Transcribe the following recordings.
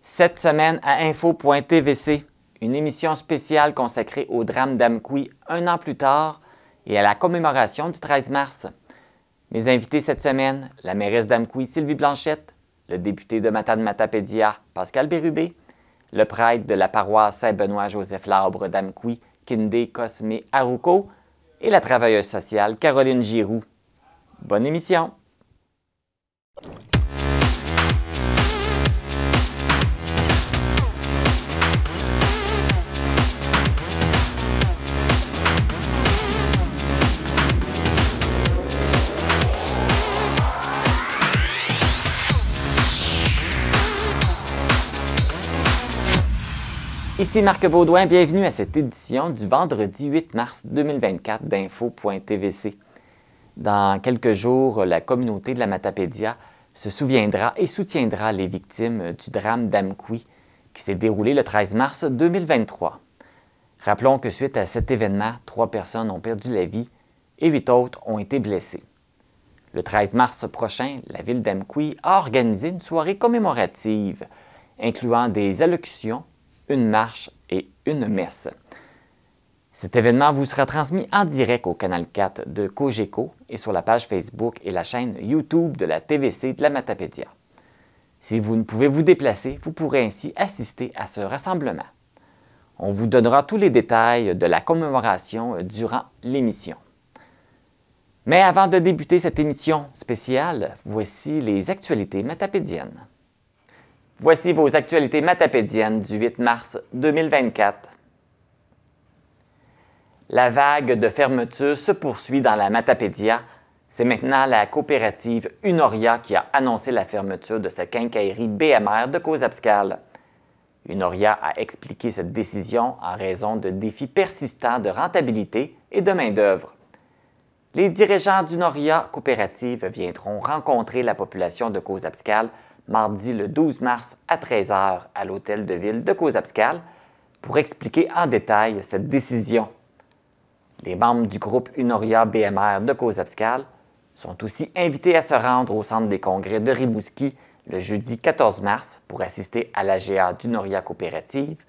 Cette semaine à info.tvc, une émission spéciale consacrée au drame d'Amqui un an plus tard et à la commémoration du 13 mars. Mes invités cette semaine, la mairesse d'Amqui, Sylvie Blanchette, le député de Matane-Matapédia, Pascal Bérubé, le prêtre de la paroisse Saint-Benoît-Joseph-Labre d'Amqui, Kinde Cosme Aruko, et la travailleuse sociale Caroline Giroux. Bonne émission! Ici Marc Baudouin, bienvenue à cette édition du vendredi 8 mars 2024 d'Info.tvc. Dans quelques jours, la communauté de la Matapédia se souviendra et soutiendra les victimes du drame d'Amqui qui s'est déroulé le 13 mars 2023. Rappelons que suite à cet événement, 3 personnes ont perdu la vie et 8 autres ont été blessées. Le 13 mars prochain, la ville d'Amqui a organisé une soirée commémorative incluant des allocutions, une marche et une messe. Cet événement vous sera transmis en direct au canal 4 de Cogeco et sur la page Facebook et la chaîne YouTube de la TVC de la Matapédia. Si vous ne pouvez vous déplacer, vous pourrez ainsi assister à ce rassemblement. On vous donnera tous les détails de la commémoration durant l'émission. Mais avant de débuter cette émission spéciale, voici les actualités matapédiennes. Voici vos actualités matapédiennes du 8 mars 2024. La vague de fermeture se poursuit dans la Matapédia. C'est maintenant la coopérative Unoria qui a annoncé la fermeture de sa quincaillerie BMR de Cozapscal. Unoria a expliqué cette décision en raison de défis persistants de rentabilité et de main-d'œuvre. Les dirigeants d'Unoria Coopérative viendront rencontrer la population de Cozapscal mardi le 12 mars à 13 h à l'hôtel de ville de Cozapscal pour expliquer en détail cette décision. Les membres du groupe Unoria BMR de Cozapscal sont aussi invités à se rendre au centre des congrès de Rimouski le jeudi 14 mars pour assister à l'AGA d'Unoria Coopérative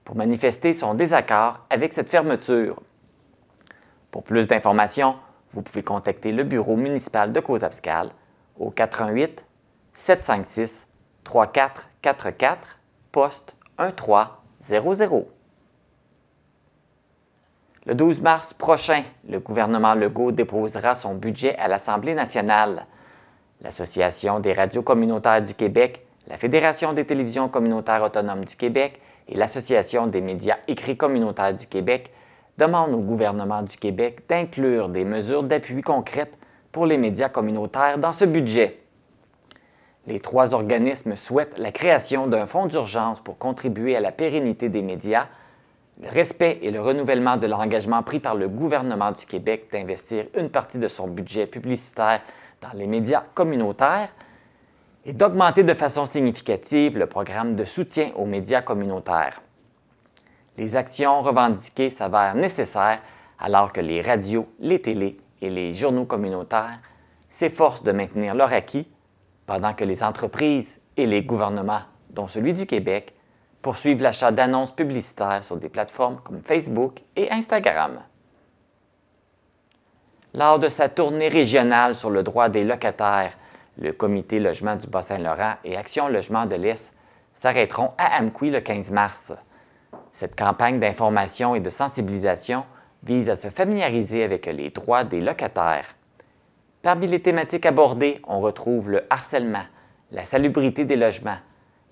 pour manifester son désaccord avec cette fermeture. Pour plus d'informations, vous pouvez contacter le bureau municipal de Cozapscal au 418 756 3444, poste 1300. Le 12 mars prochain, le gouvernement Legault déposera son budget à l'Assemblée nationale. L'Association des radios communautaires du Québec, la Fédération des télévisions communautaires autonomes du Québec et l'Association des médias écrits communautaires du Québec demandent au gouvernement du Québec d'inclure des mesures d'appui concrètes pour les médias communautaires dans ce budget. Les 3 organismes souhaitent la création d'un fonds d'urgence pour contribuer à la pérennité des médias, le respect et le renouvellement de l'engagement pris par le gouvernement du Québec d'investir une partie de son budget publicitaire dans les médias communautaires et d'augmenter de façon significative le programme de soutien aux médias communautaires. Les actions revendiquées s'avèrent nécessaires alors que les radios, les télés et les journaux communautaires s'efforcent de maintenir leur acquis pendant que les entreprises et les gouvernements, dont celui du Québec, poursuivent l'achat d'annonces publicitaires sur des plateformes comme Facebook et Instagram. Lors de sa tournée régionale sur le droit des locataires, le Comité Logement du Bas-Saint-Laurent et Action Logement de l'Est s'arrêteront à Amqui le 15 mars. Cette campagne d'information et de sensibilisation vise à se familiariser avec les droits des locataires. Parmi les thématiques abordées, on retrouve le harcèlement, la salubrité des logements,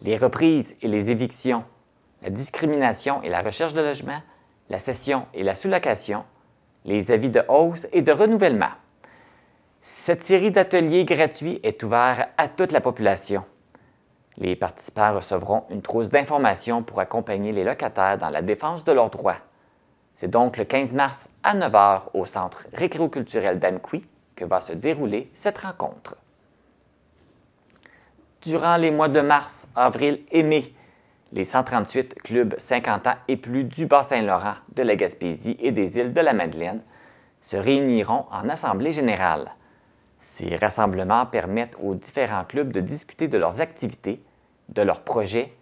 les reprises et les évictions, la discrimination et la recherche de logement, la cession et la sous-location, les avis de hausse et de renouvellement. Cette série d'ateliers gratuits est ouverte à toute la population. Les participants recevront une trousse d'informations pour accompagner les locataires dans la défense de leurs droits. C'est donc le 15 mars à 9 h au Centre récréoculturel d'Amqui que va se dérouler cette rencontre. Durant les mois de mars, avril et mai, les 138 clubs 50 ans et plus du Bas-Saint-Laurent, de la Gaspésie et des îles de la Madeleine se réuniront en assemblée générale. Ces rassemblements permettent aux différents clubs de discuter de leurs activités, de leurs projets,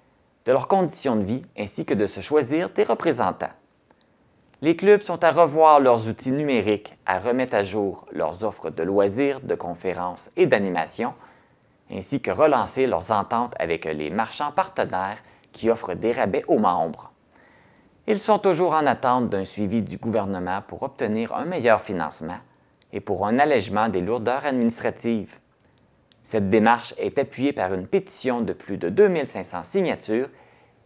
de leurs conditions de vie ainsi que de se choisir des représentants. Les clubs sont à revoir leurs outils numériques, à remettre à jour leurs offres de loisirs, de conférences et d'animation, ainsi que relancer leurs ententes avec les marchands partenaires qui offrent des rabais aux membres. Ils sont toujours en attente d'un suivi du gouvernement pour obtenir un meilleur financement et pour un allègement des lourdeurs administratives. Cette démarche est appuyée par une pétition de plus de 2500 signatures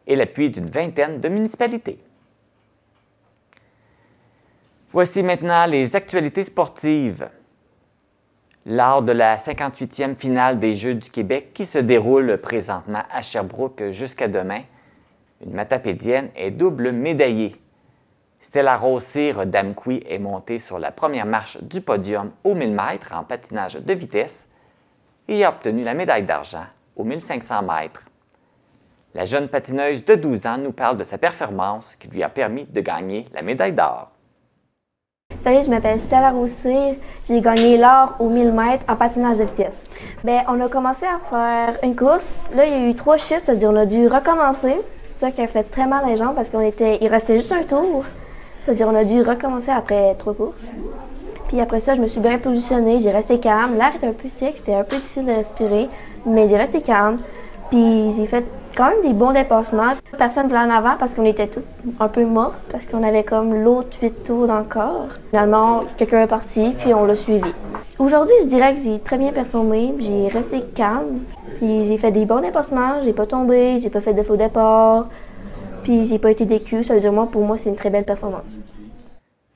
et l'appui d'une vingtaine de municipalités. Voici maintenant les actualités sportives. Lors de la 58e finale des Jeux du Québec qui se déroule présentement à Sherbrooke jusqu'à demain, une matapédienne est double médaillée. Stella Rose-Cyr d'Amqui est montée sur la première marche du podium aux 1000 mètres en patinage de vitesse et a obtenu la médaille d'argent aux 1500 mètres. La jeune patineuse de 12 ans nous parle de sa performance qui lui a permis de gagner la médaille d'or. Salut, je m'appelle Stella Rose-Cyr. J'ai gagné l'or aux 1000 mètres en patinage de vitesse. On a commencé à faire une course. Là, il y a eu 3 shifts, c'est-à-dire on a dû recommencer. C'est ça qui a fait très mal les jambes parce il restait juste un tour. C'est-à-dire on a dû recommencer après 3 courses. Puis après ça, je me suis bien positionnée, j'ai resté calme. L'air était un peu sec, c'était un peu difficile de respirer, mais j'ai resté calme. Puis j'ai fait quand même des bons dépassements. Personne ne voulait en avant parce qu'on était toutes un peu mortes, parce qu'on avait comme l'autre 8 tours dans le corps. Finalement, quelqu'un est parti, puis on l'a suivi. Aujourd'hui, je dirais que j'ai très bien performé, j'ai resté calme, puis j'ai fait des bons dépassements, j'ai pas tombé, j'ai pas fait de faux départ, puis j'ai pas été déçue. Ça veut dire, pour moi, c'est une très belle performance.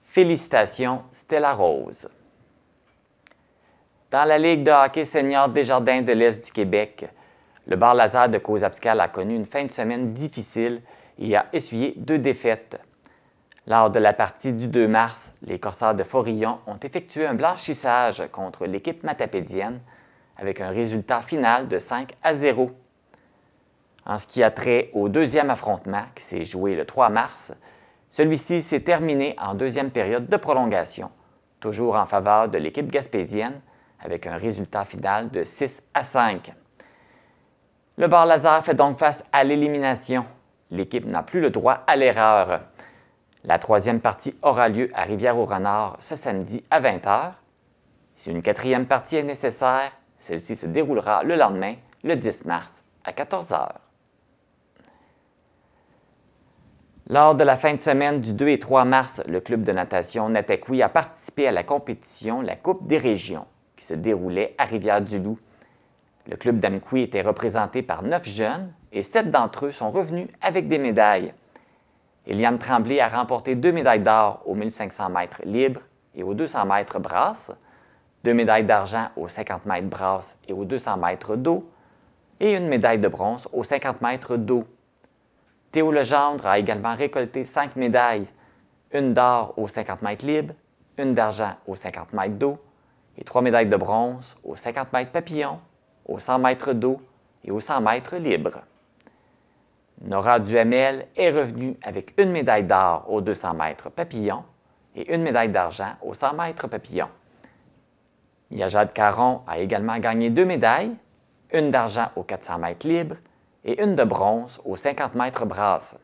Félicitations, Stella Rose. Dans la Ligue de hockey senior Desjardins de l'Est du Québec, le Bar Lazare de Causa-Abscal a connu une fin de semaine difficile et a essuyé 2 défaites. Lors de la partie du 2 mars, les Corsaires de Forillon ont effectué un blanchissage contre l'équipe matapédienne avec un résultat final de 5-0. En ce qui a trait au deuxième affrontement qui s'est joué le 3 mars, celui-ci s'est terminé en deuxième période de prolongation, toujours en faveur de l'équipe gaspésienne avec un résultat final de 6-5. Le Bar Lazare fait donc face à l'élimination. L'équipe n'a plus le droit à l'erreur. La 3e partie aura lieu à Rivière-au-Renard ce samedi à 20 h. Si une 4e partie est nécessaire, celle-ci se déroulera le lendemain, le 10 mars, à 14 h. Lors de la fin de semaine du 2 et 3 mars, le club de natation Nataqui a participé à la compétition La Coupe des régions, qui se déroulait à Rivière-du-Loup. Le club d'Amqui était représenté par 9 jeunes et 7 d'entre eux sont revenus avec des médailles. Eliane Tremblay a remporté 2 médailles d'or aux 1500 mètres libres et aux 200 mètres brasse, 2 médailles d'argent aux 50 mètres brasse et aux 200 mètres dos et une médaille de bronze aux 50 mètres dos. Théo Legendre a également récolté 5 médailles, une d'or aux 50 mètres libres, une d'argent aux 50 mètres dos et 3 médailles de bronze aux 50 mètres papillon, aux 100 mètres dos et aux 100 mètres libres. Nora Duhamel est revenue avec une médaille d'or aux 200 mètres papillon et une médaille d'argent aux 100 mètres papillon. Mia-Jade Caron a également gagné 2 médailles, une d'argent aux 400 mètres libres et une de bronze aux 50 mètres brasse.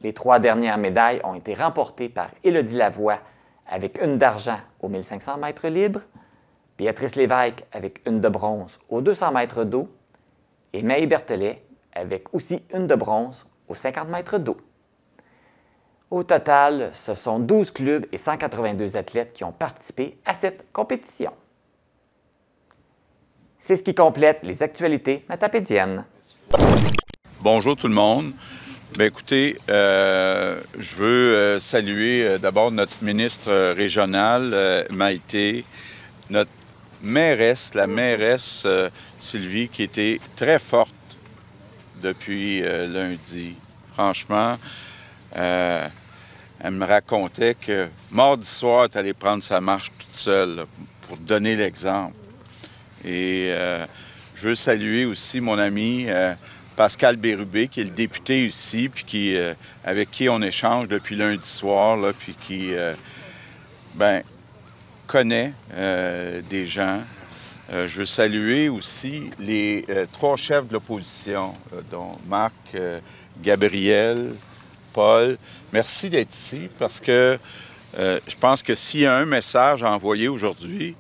Les 3 dernières médailles ont été remportées par Élodie Lavoie avec une d'argent aux 1500 mètres libres, Béatrice Lévesque avec une de bronze aux 200 mètres d'eau et Maë Berthelet avec aussi une de bronze aux 50 mètres d'eau. Au total, ce sont 12 clubs et 182 athlètes qui ont participé à cette compétition. C'est ce qui complète les actualités matapédiennes. Bonjour tout le monde. Bien, écoutez, je veux saluer d'abord notre ministre régional, Maïté, notre mairesse, la mairesse Sylvie, qui était très forte depuis lundi. Franchement, elle me racontait que mardi soir, elle est allée prendre sa marche toute seule là, pour donner l'exemple. Et je veux saluer aussi mon ami Pascal Bérubé, qui est le député ici, puis avec qui on échange depuis lundi soir, là, puis qui connaît des gens Je veux saluer aussi les 3 chefs de l'opposition, dont Marc, Gabriel, Paul. Merci d'être ici parce que je pense que s'il y a un message à envoyer aujourd'hui,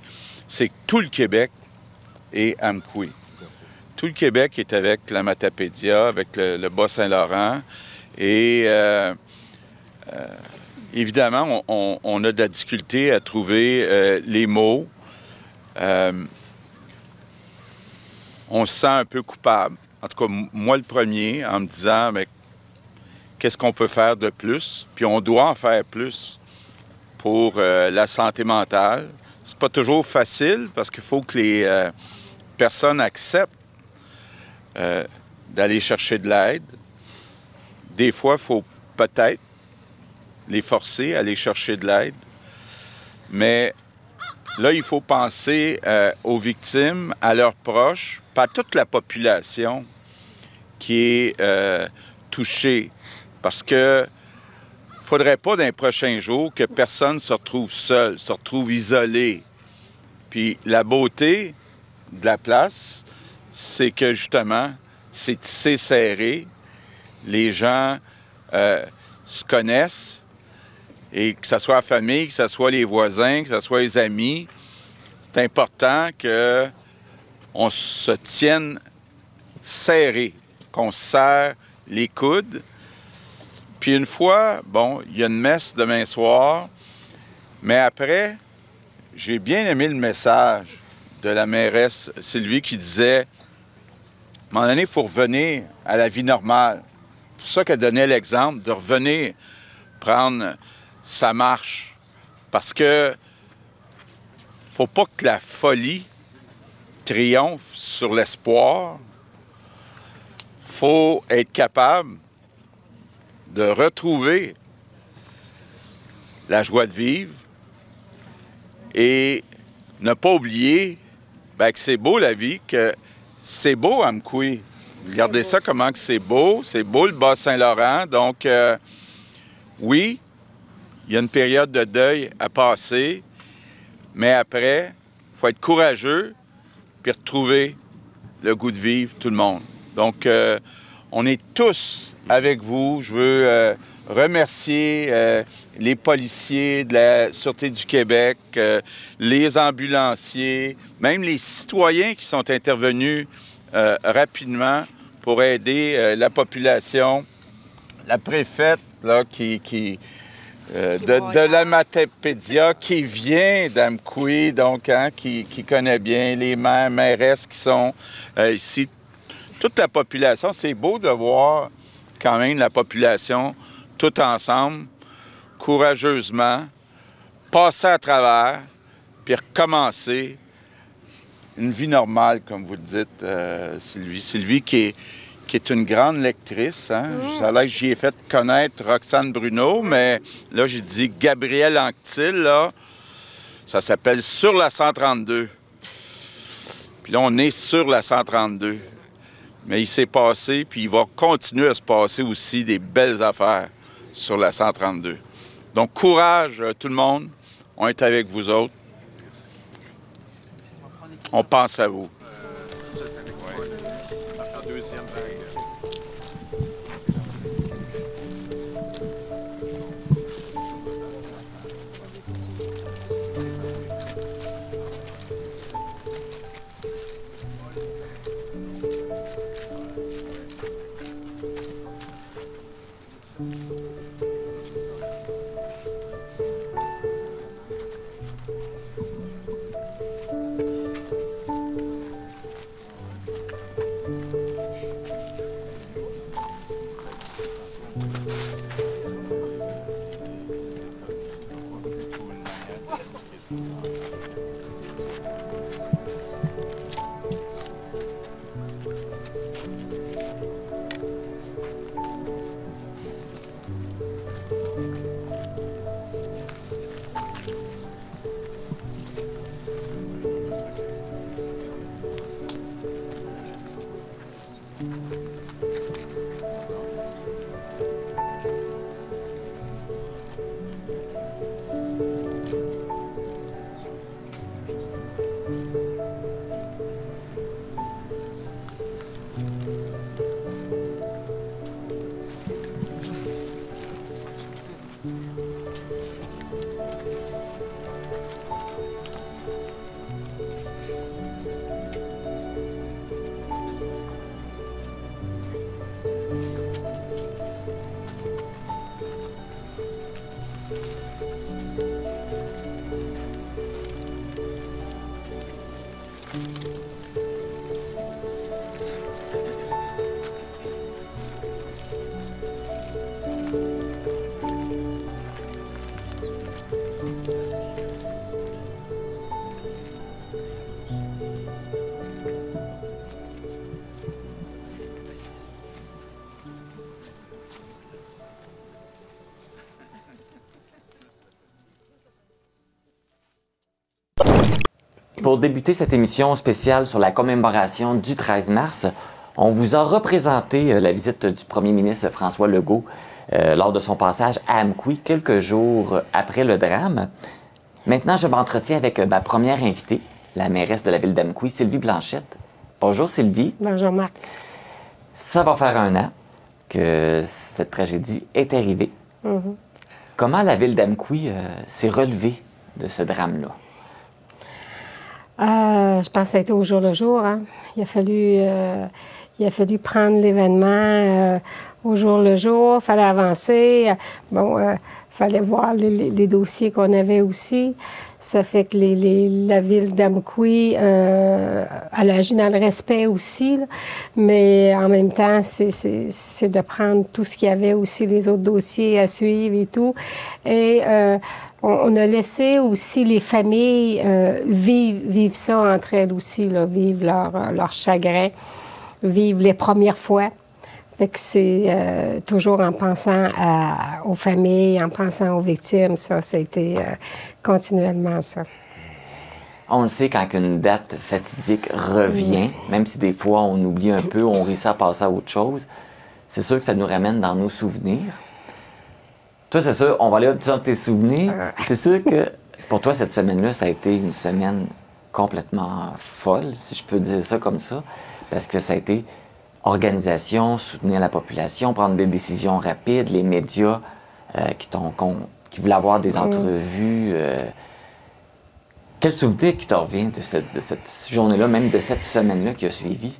c'est que tout le Québec est Amkoui. Tout le Québec est avec la Matapédia, avec le Bas-Saint-Laurent. Et évidemment, on a de la difficulté à trouver les mots. On se sent un peu coupable. En tout cas, moi le premier, en me disant, mais qu'est-ce qu'on peut faire de plus? Puis on doit en faire plus pour la santé mentale. C'est pas toujours facile parce qu'il faut que les personnes acceptent d'aller chercher de l'aide. Des fois, il faut peut-être les forcer à aller chercher de l'aide. Mais là, il faut penser aux victimes, à leurs proches, pas à toute la population qui est touchée. Parce que ne faudrait pas dans les prochains jours que personne se retrouve seul, se retrouve isolé. Puis la beauté de la place, c'est que justement, c'est tissé serré. Les gens se connaissent. Et que ce soit la famille, que ce soit les voisins, que ce soit les amis, c'est important qu'on se tienne serré, qu'on se serre les coudes. Puis une fois, bon, il y a une messe demain soir, mais après, j'ai bien aimé le message de la mairesse Sylvie qui disait, à un moment donné, il faut revenir à la vie normale. C'est pour ça qu'elle donnait l'exemple de revenir prendre sa marche. Parce que faut pas que la folie triomphe sur l'espoir. Faut être capable de retrouver la joie de vivre et ne pas oublier que c'est beau la vie, que c'est beau Amkoui. Regardez ça comment que c'est beau le Bas-Saint-Laurent. Donc, oui, il y a une période de deuil à passer, mais après, il faut être courageux puis retrouver le goût de vivre tout le monde. Donc, on est tous avec vous. Je veux remercier les policiers de la Sûreté du Québec, les ambulanciers, même les citoyens qui sont intervenus rapidement pour aider la population. La préfète là, de la Matapédia qui vient d'Amkoui, donc qui connaît bien les maires, mairesses qui sont ici. Toute la population, c'est beau de voir quand même la population tout ensemble, courageusement, passer à travers, puis recommencer une vie normale, comme vous le dites, Sylvie. Sylvie qui est une grande lectrice. Hein? Ça a l'air que j'y ai fait connaître Roxane Bruno, mais là, j'ai dit Gabriel Anctil, là, ça s'appelle « Sur la 132 ». Puis là, on est sur la 132. Mais il s'est passé, puis il va continuer à se passer aussi des belles affaires sur la 132. Donc, courage, tout le monde. On est avec vous autres. On pense à vous. Pour débuter cette émission spéciale sur la commémoration du 13 mars, on vous a représenté la visite du premier ministre François Legault lors de son passage à Amqui quelques jours après le drame. Maintenant, je m'entretiens avec ma première invitée, la mairesse de la ville d'Amqui, Sylvie Blanchette. Bonjour Sylvie. Bonjour Marc. Ça va faire 1 an que cette tragédie est arrivée. Comment la ville d'Amqui s'est relevée de ce drame-là? Je pense que ça a été au jour le jour. Hein. Il a fallu prendre l'événement au jour le jour. Il fallait avancer. Il fallait voir les dossiers qu'on avait aussi. Ça fait que la ville d'Amqui elle agit dans le respect aussi. Là. Mais en même temps, c'est de prendre tout ce qu'il y avait aussi, les autres dossiers à suivre et tout. Et on a laissé aussi les familles vivre ça entre elles aussi, là, vivre leur chagrin, vivre les premières fois. Fait que c'est toujours en pensant aux familles, en pensant aux victimes. Ça a été continuellement ça. On le sait, quand une date fatidique revient, même si des fois on oublie un peu, on réussit à passer à autre chose, c'est sûr que ça nous ramène dans nos souvenirs. Toi, c'est sûr, on va aller au petit de tes souvenirs. C'est sûr que pour toi, cette semaine-là, ça a été une semaine complètement folle, si je peux dire ça comme ça, parce que ça a été organisation, soutenir la population, prendre des décisions rapides, les médias qui voulaient avoir des entrevues. Quel souvenir qui te revient de cette journée-là, même de cette semaine-là qui a suivi?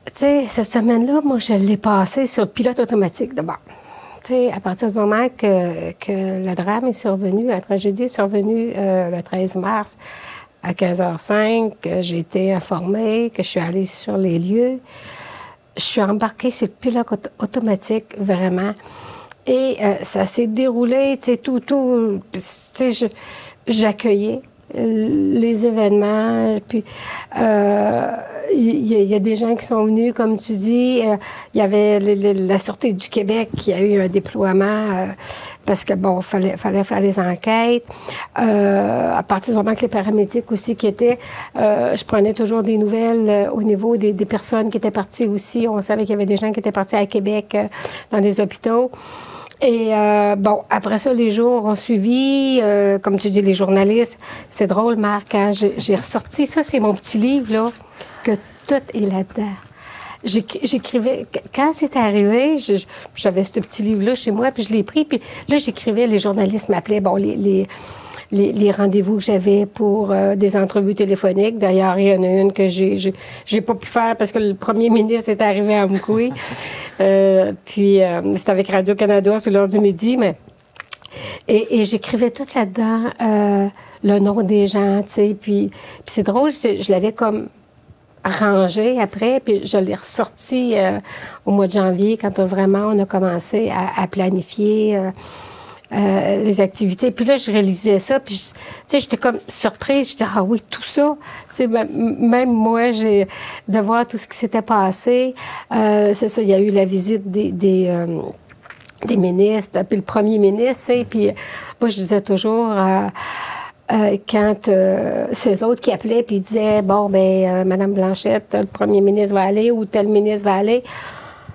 Tu sais, cette semaine-là, moi, je l'ai passée sur le pilote automatique d'abord. Tu sais, à partir du moment que le drame est survenu, la tragédie est survenue le 13 mars à 15h05, j'ai été informée, que je suis allée sur les lieux. Je suis embarquée sur le pilote automatique, vraiment. Et ça s'est déroulé, tu sais, tout, tu sais, j'accueillais les événements, puis il y a des gens qui sont venus, comme tu dis, il y avait la Sûreté du Québec qui a eu un déploiement parce que, bon, fallait faire les enquêtes. À partir du moment que les paramédics aussi qui étaient, je prenais toujours des nouvelles au niveau des personnes qui étaient parties aussi. On savait qu'il y avait des gens qui étaient partis à Québec dans des hôpitaux. Et bon, après ça, les jours ont suivi, comme tu dis, les journalistes. C'est drôle, Marc, hein? J'ai ressorti, ça c'est mon petit livre, là, que tout est là-dedans. J'écrivais, quand c'est arrivé, j'avais ce petit livre-là chez moi, puis je l'ai pris, puis là, j'écrivais, les journalistes m'appelaient, bon, les rendez-vous que j'avais pour des entrevues téléphoniques. D'ailleurs, il y en a une que j'ai pas pu faire parce que le premier ministre est arrivé à Amqui. Puis, c'était avec Radio-Canada sur l'heure du midi, mais... Et j'écrivais tout là-dedans, le nom des gens, tu sais, puis c'est drôle, je l'avais comme rangé après, puis je l'ai ressorti au mois de janvier, quand on a commencé à planifier... les activités. Puis là, je réalisais ça, puis tu sais, j'étais comme surprise. J'étais, ah oui, tout ça. Tu sais, même moi, de voir tout ce qui s'était passé. C'est ça, il y a eu la visite des ministres, puis le premier ministre, tu sais, puis moi, je disais toujours... quand c'est eux autres qui appelaient puis ils disaient, bon, ben Madame Blanchette, le premier ministre va aller ou tel ministre va aller.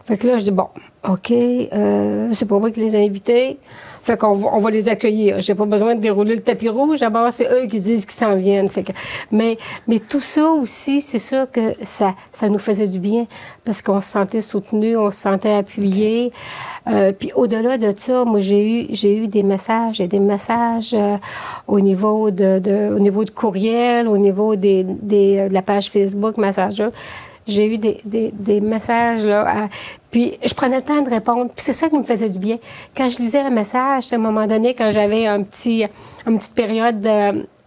Fait que là, je dis, bon, OK, c'est pas moi qui les ai invités. Fait qu'on va les accueillir. J'ai pas besoin de dérouler le tapis rouge. D'abord, c'est eux qui disent qu'ils s'en viennent. Fait que, mais tout ça aussi, c'est sûr que ça nous faisait du bien parce qu'on se sentait soutenus, on se sentait appuyés. Puis au-delà de ça, moi, j'ai eu des messages et des messages au niveau de courriel, au niveau de la page Facebook, Messenger. J'ai eu des messages, là. Puis je prenais le temps de répondre. Puis c'est ça qui me faisait du bien. Quand je lisais un message, à un moment donné, quand j'avais une petite période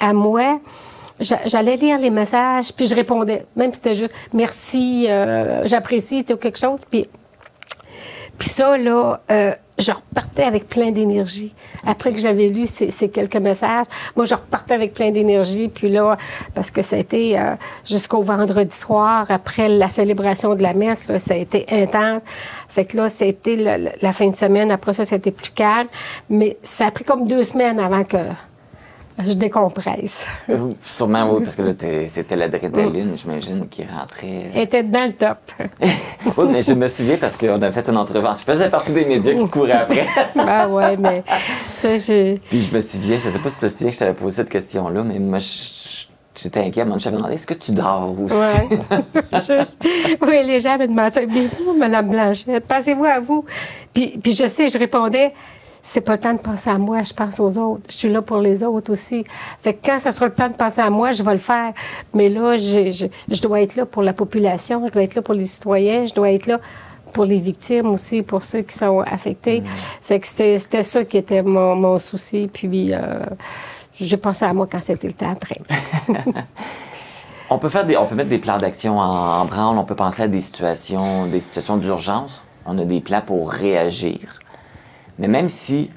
à moi, j'allais lire les messages, puis je répondais. Même si c'était juste « merci, j'apprécie », tu sais, ou quelque chose. Puis ça, là, je repartais avec plein d'énergie. Après que j'avais lu ces quelques messages, moi, je repartais avec plein d'énergie. Puis là, parce que ça a été jusqu'au vendredi soir, après la célébration de la messe, là, ça a été intense. Fait que là, c'était la fin de semaine. Après ça, c'était plus calme. Mais ça a pris comme 2 semaines avant que je décompresse. Sûrement, oui, parce que là, c'était l'adrénaline, j'imagine, qui rentrait. Elle était dans le top. Oui, mais je me souviens parce qu'on a fait une entrevue. Je faisais partie des médias qui couraient après. Ben ouais, mais ça, Puis je me souviens, je ne sais pas si tu te souviens que je t'avais posé cette question-là, mais moi, j'étais inquiète. Moi, je t'avais demandé, est-ce que tu dors aussi? Ouais. Oui, les gens me demandaient, mais vous, Mme Blanchette, pensez-vous à vous? Puis je sais, je répondais, c'est pas le temps de penser à moi, je pense aux autres. Je suis là pour les autres aussi. Fait que quand ça sera le temps de penser à moi, je vais le faire. Mais là, je dois être là pour la population, je dois être là pour les citoyens, je dois être là pour les victimes aussi, pour ceux qui sont affectés. Fait que c'était ça qui était mon souci. Puis j'ai pensé à moi quand c'était le temps après. On peut mettre des plans d'action en branle, on peut penser à des situations d'urgence. On a des plans pour réagir. Mais même si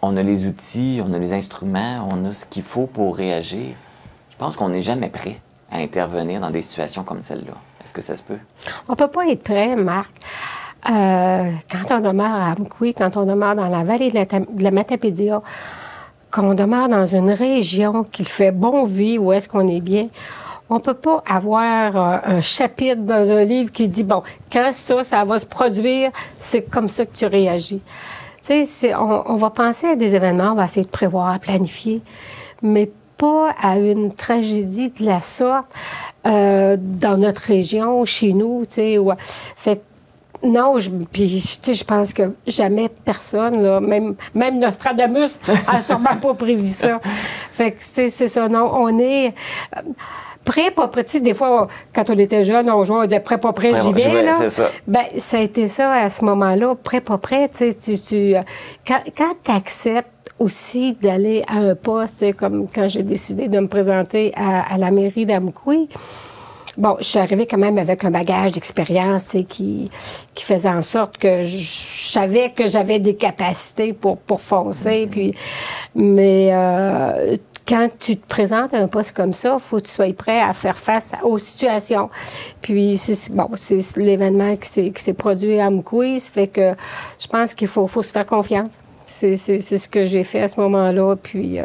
on a les outils, on a les instruments, on a ce qu'il faut pour réagir, je pense qu'on n'est jamais prêt à intervenir dans des situations comme celle-là. Est-ce que ça se peut? On ne peut pas être prêt, Marc. Quand on demeure à Amkoui, quand on demeure dans la vallée de la Matapédia, quand on demeure dans une région qui fait bon vivre, où est-ce qu'on est bien, on ne peut pas avoir un chapitre dans un livre qui dit, bon, quand ça va se produire, c'est comme ça que tu réagis. Tu sais, on va penser à des événements, on va essayer de prévoir, planifier, mais pas à une tragédie de la sorte dans notre région, chez nous, tu sais. Fait non, je pense que jamais personne, là, même Nostradamus a sûrement pas prévu ça. Fait que, c'est ça, non, on est... prêt, pas prêt. Tu sais, des fois, quand on était jeune, on jouait, on disait prêt, pas prêt, j'y vais, là. C'est ça. Ben, ça a été ça à ce moment-là, prêt, pas prêt. Tu sais, quand tu acceptes aussi d'aller à un poste, comme quand j'ai décidé de me présenter à la mairie d'Amkoui, bon, je suis arrivée quand même avec un bagage d'expérience, tu sais, qui faisait en sorte que je savais que j'avais des capacités pour foncer, puis... Mais... quand tu te présentes à un poste comme ça, il faut que tu sois prêt à faire face aux situations. Puis, c'est l'événement qui s'est produit à Amkoui. Ça fait que je pense qu'il faut se faire confiance. C'est ce que j'ai fait à ce moment-là. Puis,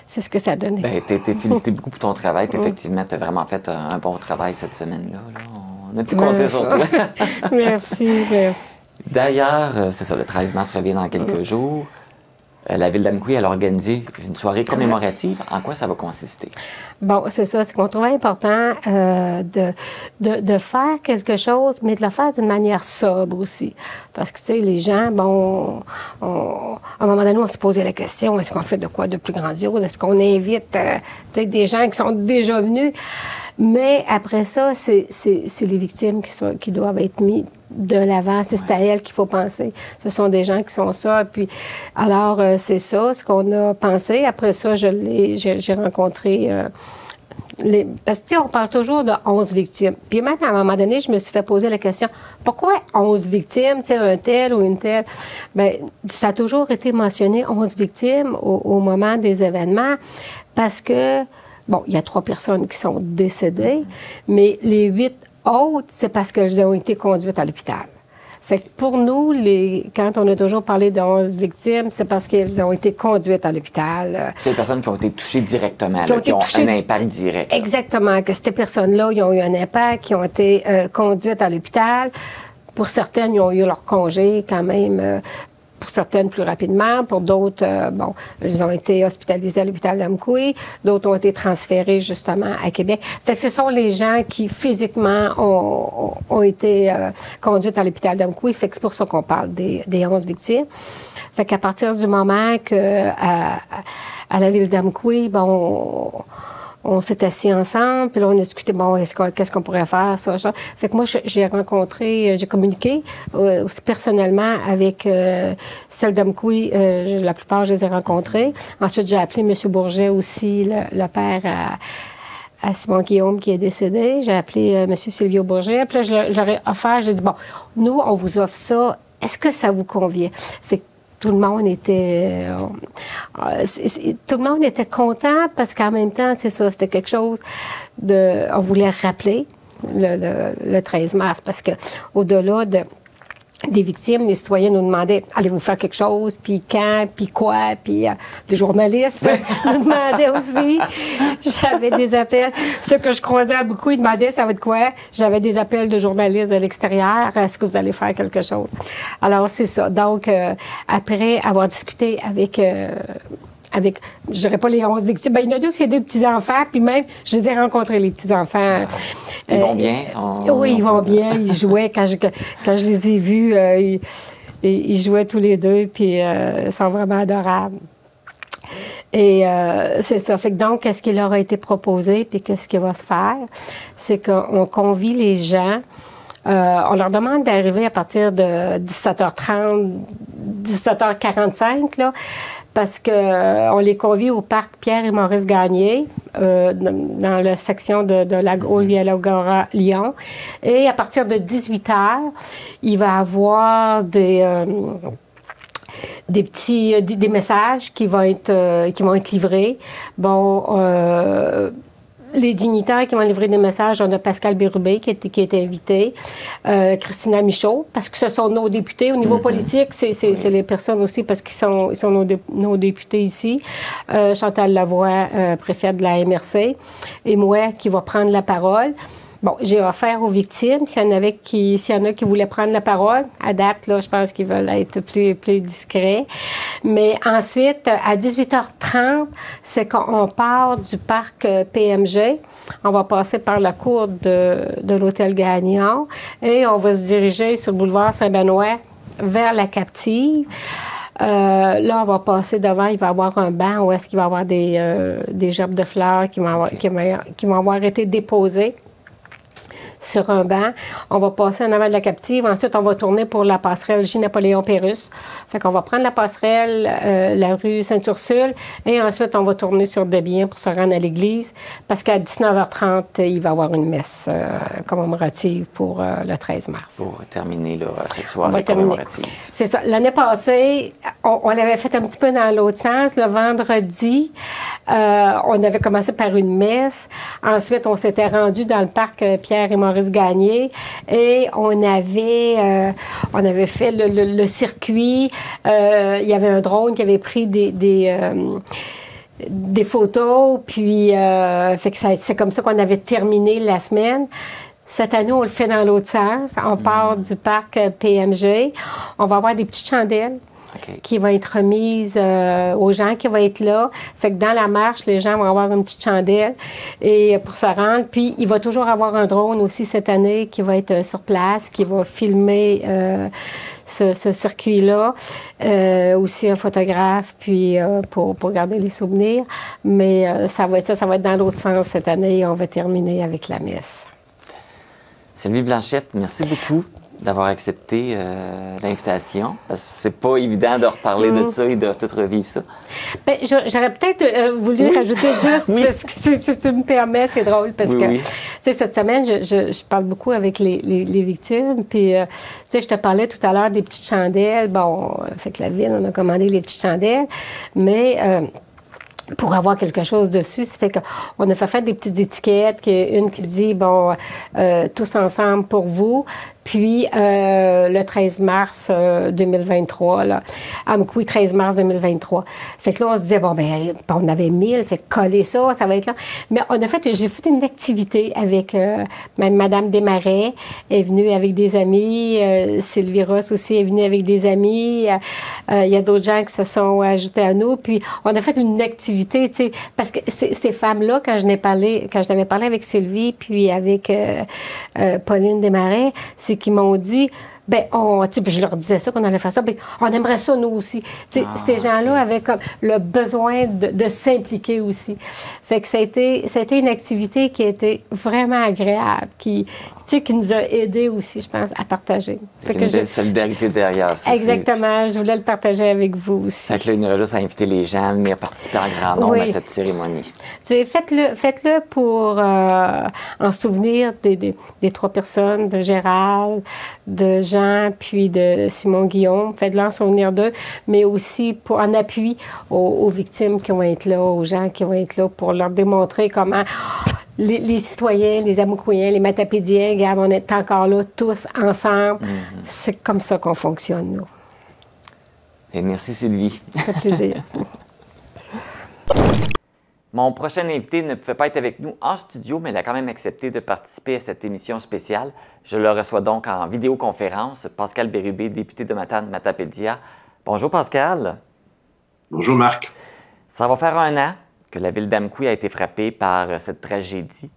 c'est ce que ça a donné. Bien, t'es félicité beaucoup pour ton travail. Puis, effectivement, tu as vraiment fait un bon travail cette semaine-là. Là. On a pu compter sur toi. Merci. D'ailleurs, c'est ça, le 13 mars revient dans quelques jours. La Ville d'Amkoui, elle a organisé une soirée commémorative. En quoi ça va consister? Bon, c'est ça. C'est qu'on trouvait important de faire quelque chose, mais de le faire d'une manière sobre aussi. Parce que, tu sais, les gens, bon, à un moment donné, on se posait la question, est-ce qu'on fait de quoi de plus grandiose? Est-ce qu'on invite, tu sais, des gens qui sont déjà venus? Mais après ça, c'est les victimes qui doivent être mis de l'avant. C'est à elles qu'il faut penser. Ce sont des gens qui sont ça. Puis, alors, c'est ça, ce qu'on a pensé. Après ça, j'ai rencontré... parce que, tu sais, on parle toujours de 11 victimes. Puis même, à un moment donné, je me suis fait poser la question, pourquoi 11 victimes, tu sais, un tel ou une telle? Bien, ça a toujours été mentionné, 11 victimes au moment des événements, parce que, bon, il y a 3 personnes qui sont décédées, mais les 8 autres, c'est parce qu'elles ont été conduites à l'hôpital. Fait que pour nous, quand on a toujours parlé de 11 victimes, c'est parce qu'elles ont été conduites à l'hôpital. C'est les personnes qui ont été touchées directement, qui ont un impact direct. Là. Exactement, que ces personnes-là, ils ont eu un impact, qui ont été conduites à l'hôpital. Pour certaines, ils ont eu leur congé quand même. Pour certaines plus rapidement, pour d'autres, bon, ils ont été hospitalisés à l'hôpital d'Amkoui, d'autres ont été transférés justement à Québec. Fait que ce sont les gens qui physiquement ont été conduits à l'hôpital d'Amkoui. Fait que c'est pour ça qu'on parle des 11 victimes. Fait qu'à partir du moment que à la ville d'Amkoui, bon, on s'est assis ensemble, puis là, on a discuté, bon, qu'est-ce qu'on pourrait faire, ça. Fait que moi, j'ai communiqué aussi personnellement avec celle d'Amkoui. La plupart, je les ai rencontrés. Ensuite, j'ai appelé M. Bourget aussi, le père à Simon Guillaume qui est décédé. J'ai appelé M. Silvio Bourget. Puis là, je leur ai offert, j'ai dit, bon, nous, on vous offre ça. Est-ce que ça vous convient? Fait que tout le monde était content parce qu'en même temps, c'est ça, c'était quelque chose on voulait rappeler le 13 mars parce que au-delà des victimes, les citoyens nous demandaient « Allez-vous faire quelque chose? Puis quand? Puis quoi? » Puis les journalistes nous demandaient aussi. J'avais des appels. Ceux que je croisais beaucoup, ils demandaient « Ça va de quoi? » J'avais des appels de journalistes de l'extérieur. « Est-ce que vous allez faire quelque chose? » Alors, c'est ça. Donc, après avoir discuté avec, je dirais pas les 11 victimes, ben, il y en a 2 qui c'est des petits-enfants, puis même, je les ai rencontrés, les petits-enfants. Ils vont bien? Oui, ils vont bien. Ils jouaient. Quand je les ai vus, ils jouaient tous les 2, puis ils sont vraiment adorables. Et c'est ça. Fait que donc, qu'est-ce qui leur a été proposé, puis qu'est-ce qui va se faire? C'est qu'on convie les gens. On leur demande d'arriver à partir de 17h30, 17h45, là, parce qu'on les convie au parc Pierre et Maurice Gagné, dans la section de l'Agora Lyon. Et à partir de 18h, il va y avoir des messages qui vont être livrés. Bon, les dignitaires qui vont livrer des messages, on a Pascal Bérubé qui est invité, Christina Michaud, parce que ce sont nos députés. Au niveau politique, c'est les personnes aussi, parce qu'ils sont nos députés ici. Chantal Lavoie, préfète de la MRC, et moi qui va prendre la parole. Bon, j'ai offert aux victimes, s'il y en a qui voulaient prendre la parole. À date, là, je pense qu'ils veulent être plus discrets. Mais ensuite, à 18h30, c'est qu'on part du parc PMG. On va passer par la cour de l'Hôtel Gagnon et on va se diriger sur le boulevard Saint-Benoît vers la Captive. Là, on va passer devant, il va y avoir un banc où est-ce qu'il va y avoir des gerbes de fleurs qui vont avoir été déposées sur un banc. On va passer en avant de la Captive. Ensuite, on va tourner pour la passerelle J-Napoléon Pérusse. Fait qu'on va prendre la passerelle, la rue Sainte-Ursule, et ensuite, on va tourner sur Desbiens pour se rendre à l'église, parce qu'à 19h30, il va y avoir une messe commémorative pour le 13 mars. Pour terminer là, cette soirée commémorative. C'est ça. L'année passée, on l'avait fait un petit peu dans l'autre sens. Le vendredi, on avait commencé par une messe. Ensuite, on s'était rendu dans le parc Pierre et Maurice Gagné, et on avait fait le circuit. Il y avait un drone qui avait pris des photos, puis fait que c'est comme ça qu'on avait terminé la semaine. Cette année, on le fait dans l'autre sens. On part du parc PMG. On va avoir des petites chandelles qui vont être remises aux gens qui vont être là. Fait que dans la marche, les gens vont avoir une petite chandelle et pour se rendre. Puis, il va toujours avoir un drone aussi cette année qui va être sur place, qui va filmer ce circuit-là. Aussi un photographe, puis pour garder les souvenirs. Mais ça va être dans l'autre sens cette année. On va terminer avec la messe. Sylvie Blanchette, merci beaucoup d'avoir accepté l'invitation, parce que c'est pas évident de reparler de ça et de tout revivre ça. Bien, j'aurais peut-être voulu rajouter juste, parce que si tu me permets, c'est drôle, parce que, tu sais, cette semaine, je parle beaucoup avec les victimes, puis, tu sais, je te parlais tout à l'heure des petites chandelles. Bon, fait que la ville, on a commandé les petites chandelles, mais pour avoir quelque chose dessus, ça fait qu'on a fait des petites étiquettes, une qui dit, bon, tous ensemble pour vous. Puis, le 13 mars 2023, là, Amkoui, 13 mars 2023. Fait que là, on se disait, bon, ben, on avait 1000, fait que coller ça, ça va être là. Mais j'ai fait une activité avec même Madame Desmarais, est venue avec des amis, Sylvie Ross aussi est venue avec des amis, il y a d'autres gens qui se sont ajoutés à nous, puis on a fait une activité, tu sais, parce que ces femmes-là, quand je n'avais parlé avec Sylvie, puis avec Pauline Desmarais, c'est qui m'ont dit, ben, je leur disais ça, qu'on allait faire ça, ben, on aimerait ça, nous aussi. Ces gens-là avaient comme le besoin de s'impliquer aussi. Fait que ça a été une activité qui a été vraiment agréable, qui nous a aidés aussi, je pense, à partager. Fait que une belle solidarité derrière ça. Exactement, je voulais le partager avec vous aussi. Fait que là, il nous reste juste à inviter les gens à venir participer en grand nombre à cette cérémonie. Faites-le pour en souvenir des 3 personnes, de Gérald, de Jean, puis de Simon Guillaume. Faites-le en souvenir d'eux, mais aussi en appui aux victimes qui vont être là, aux gens qui vont être là, pour leur démontrer comment les citoyens, les Amoukouyens, les Matapédiens, regarde, on est encore là tous ensemble. C'est comme ça qu'on fonctionne, nous. Et merci Sylvie. Ça fait plaisir. Mon prochain invité ne pouvait pas être avec nous en studio, mais il a quand même accepté de participer à cette émission spéciale. Je le reçois donc en vidéoconférence. Pascal Bérubé, député de Matane-Matapédia. Bonjour Pascal. Bonjour Marc. Ça va faire 1 an que la ville d'Amkoui a été frappée par cette tragédie.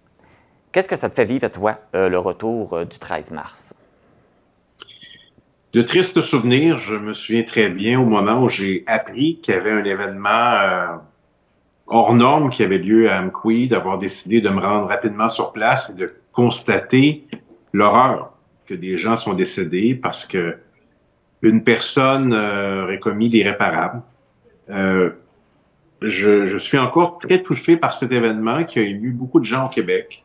Qu'est-ce que ça te fait vivre à toi, le retour du 13 mars? De tristes souvenirs. Je me souviens très bien au moment où j'ai appris qu'il y avait un événement hors norme qui avait lieu à Amkoui, d'avoir décidé de me rendre rapidement sur place et de constater l'horreur que des gens sont décédés parce que une personne aurait commis l'irréparable. Je suis encore très touché par cet événement qui a ému beaucoup de gens au Québec.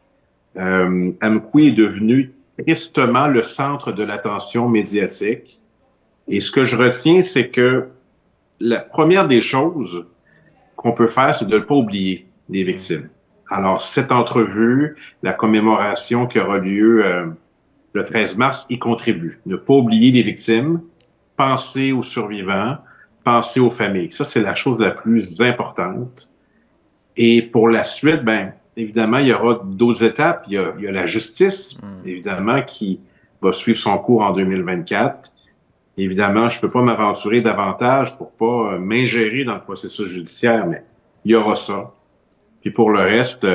Amkoui est devenu tristement le centre de l'attention médiatique. Et ce que je retiens, c'est que la première des choses qu'on peut faire, c'est de ne pas oublier les victimes. Alors, cette entrevue, la commémoration qui aura lieu le 13 mars, y contribue. Ne pas oublier les victimes, penser aux survivants, penser aux familles. Ça, c'est la chose la plus importante. Et pour la suite, ben évidemment, il y aura d'autres étapes. Il y a la justice, évidemment, qui va suivre son cours en 2024. Évidemment, je peux pas m'aventurer davantage pour pas m'ingérer dans le processus judiciaire, mais il y aura ça. Puis pour le reste,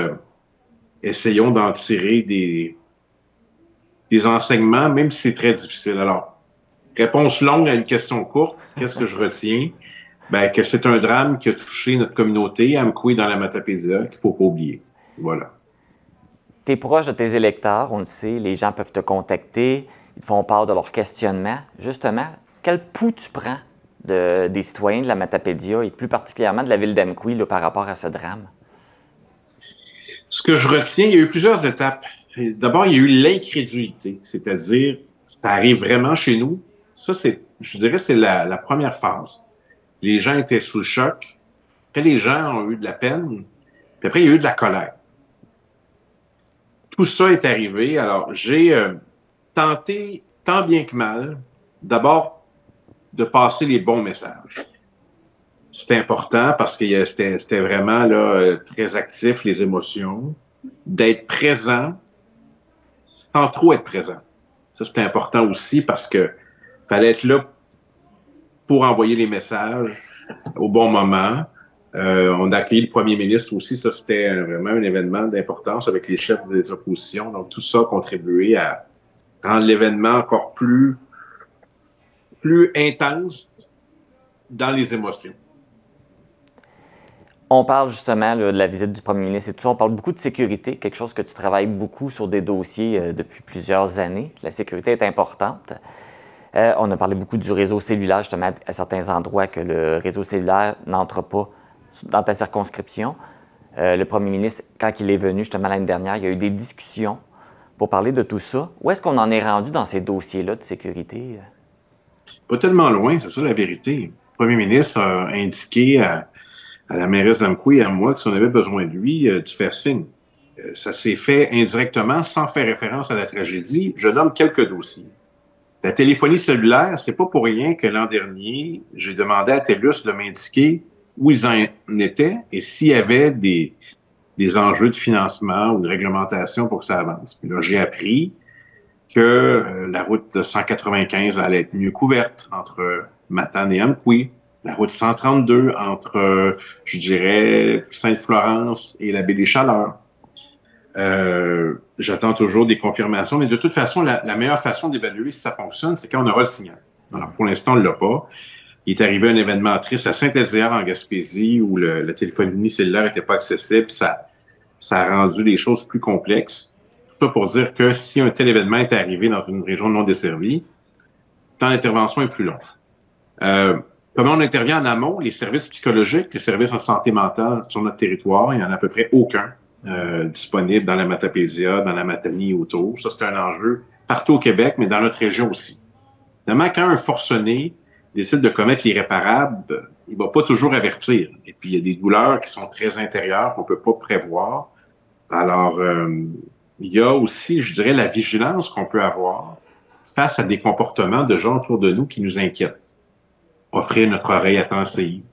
essayons d'en tirer des enseignements, même si c'est très difficile. Alors, réponse longue à une question courte, qu'est-ce que je retiens? Ben, que c'est un drame qui a touché notre communauté, Amkoui dans la Matapédia, qu'il faut pas oublier. Voilà. Tu es proche de tes électeurs, on le sait, les gens peuvent te contacter, ils te font part de leurs questionnements. Justement, quel pouls tu prends des citoyens de la Matapédia et plus particulièrement de la ville d'Amkoui par rapport à ce drame? Ce que je retiens, il y a eu plusieurs étapes. D'abord, il y a eu l'incrédulité, c'est-à-dire, ça arrive vraiment chez nous. Ça, je dirais, c'est la première phase. Les gens étaient sous le choc. Après, les gens ont eu de la peine. Puis après, il y a eu de la colère. Tout ça est arrivé. Alors, j'ai tenté, tant bien que mal, d'abord, de passer les bons messages. C'était important parce que c'était vraiment là, très actif, les émotions. D'être présent sans trop être présent. Ça, c'était important aussi parce que fallait être là pour envoyer les messages au bon moment. On a accueilli le premier ministre aussi. Ça, c'était vraiment un événement d'importance avec les chefs des oppositions. Donc, tout ça a contribué à rendre l'événement encore plus intense dans les émotions. On parle justement là, de la visite du premier ministre et tout ça. On parle beaucoup de sécurité, quelque chose que tu travailles beaucoup sur des dossiers depuis plusieurs années. La sécurité est importante. On a parlé beaucoup du réseau cellulaire, justement, à certains endroits que le réseau cellulaire n'entre pas dans ta circonscription. Le premier ministre, quand il est venu justement l'année dernière, il y a eu des discussions pour parler de tout ça. Où est-ce qu'on en est rendu dans ces dossiers-là de sécurité? Pas tellement loin, c'est ça la vérité. Le premier ministre a indiqué à la mairesse d'Amkoui et à moi que si on avait besoin de lui, de faire signe. Ça s'est fait indirectement, sans faire référence à la tragédie. Je nomme quelques dossiers. La téléphonie cellulaire, c'est pas pour rien que l'an dernier, j'ai demandé à TELUS de m'indiquer où ils en étaient et s'il y avait des enjeux de financement ou de réglementation pour que ça avance. Puis là, j'ai appris que la route 195 allait être mieux couverte entre Matane et Amkoui. La route 132 entre, je dirais, Sainte-Florence et la baie des Chaleurs. J'attends toujours des confirmations, mais de toute façon, la meilleure façon d'évaluer si ça fonctionne, c'est quand on aura le signal. Alors, pour l'instant, on ne l'a pas. Il est arrivé un événement triste à Saint-Elzéar en Gaspésie où la téléphonie cellulaire n'était pas accessible. Ça a rendu les choses plus complexes. Tout ça pour dire que si un tel événement est arrivé dans une région non desservie, le temps d'intervention est plus long. Comment on intervient en amont? Les services psychologiques, les services en santé mentale sur notre territoire, il n'y en a à peu près aucun disponible dans la Matapédia, dans la Matanie autour. Ça, c'est un enjeu partout au Québec, mais dans notre région aussi. Évidemment, quand un forcené décide de commettre l'irréparable, il ne va pas toujours avertir. Et puis, il y a des douleurs qui sont très intérieures qu'on ne peut pas prévoir. Alors, il y a aussi, je dirais, la vigilance qu'on peut avoir face à des comportements de gens autour de nous qui nous inquiètent. Offrir notre oreille attentive,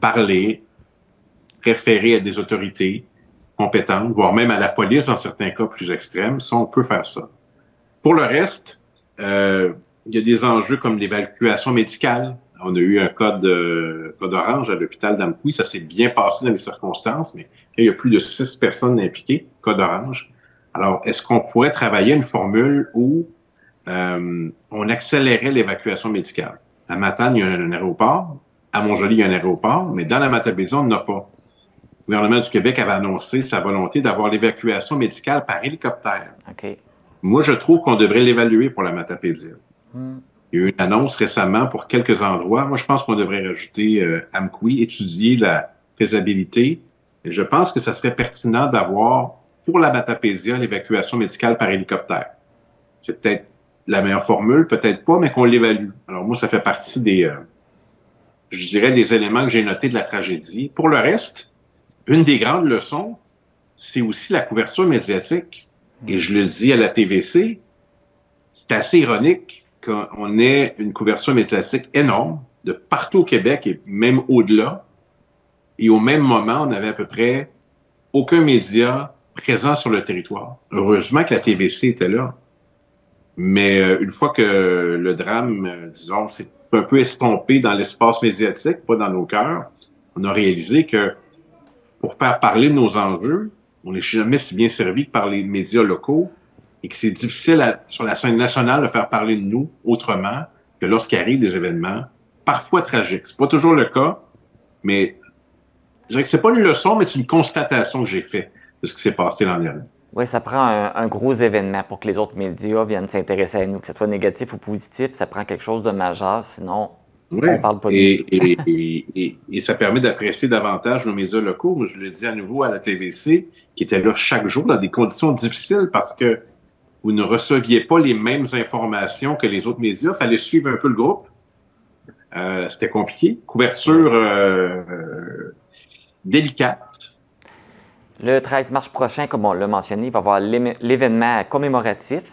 parler, référer à des autorités compétentes, voire même à la police dans certains cas plus extrêmes, ça, on peut faire ça. Pour le reste, il y a des enjeux comme l'évacuation médicale. On a eu un cas d'orange à l'hôpital d'Amqui. Ça s'est bien passé dans les circonstances, mais il y a plus de 6 personnes impliquées, cas d'orange. Alors, est-ce qu'on pourrait travailler une formule où on accélérait l'évacuation médicale? À Matane, il y a un aéroport. À Montjoly, il y a un aéroport. Mais dans la Matapédia, on n'en a pas. Le gouvernement du Québec avait annoncé sa volonté d'avoir l'évacuation médicale par hélicoptère. OK. Moi, je trouve qu'on devrait l'évaluer pour la Matapédia. Il y a eu une annonce récemment pour quelques endroits. Moi, je pense qu'on devrait rajouter Amqui, étudier la faisabilité. Et je pense que ça serait pertinent d'avoir, pour la Matapédia, l'évacuation médicale par hélicoptère. C'est peut-être la meilleure formule, peut-être pas, mais qu'on l'évalue. Alors moi, ça fait partie des, je dirais, des éléments que j'ai notés de la tragédie. Pour le reste, une des grandes leçons, c'est aussi la couverture médiatique. Et je le dis à la TVC, c'est assez ironique qu'on ait une couverture médiatique énorme de partout au Québec et même au-delà. Et au même moment, on avait à peu près aucun média présent sur le territoire. Heureusement que la TVC était là. Mais une fois que le drame, disons, s'est un peu estompé dans l'espace médiatique, pas dans nos cœurs, on a réalisé que pour faire parler de nos enjeux, on n'est jamais si bien servi que par les médias locaux et que c'est difficile sur la scène nationale de faire parler de nous autrement que lorsqu'il arrive des événements parfois tragiques. C'est pas toujours le cas, mais je dirais que c'est pas une leçon, mais c'est une constatation que j'ai faite de ce qui s'est passé l'an dernier. Oui, ça prend un gros événement pour que les autres médias viennent s'intéresser à nous, que ce soit négatif ou positif, ça prend quelque chose de majeur, sinon on parle pas de nous. Et ça permet d'apprécier davantage nos médias locaux. Moi, je le dis à nouveau à la TVC, qui était là chaque jour dans des conditions difficiles parce que vous ne receviez pas les mêmes informations que les autres médias. Il fallait suivre un peu le groupe. C'était compliqué. Couverture délicate. Le 13 mars prochain, comme on l'a mentionné, il va y avoir l'événement commémoratif.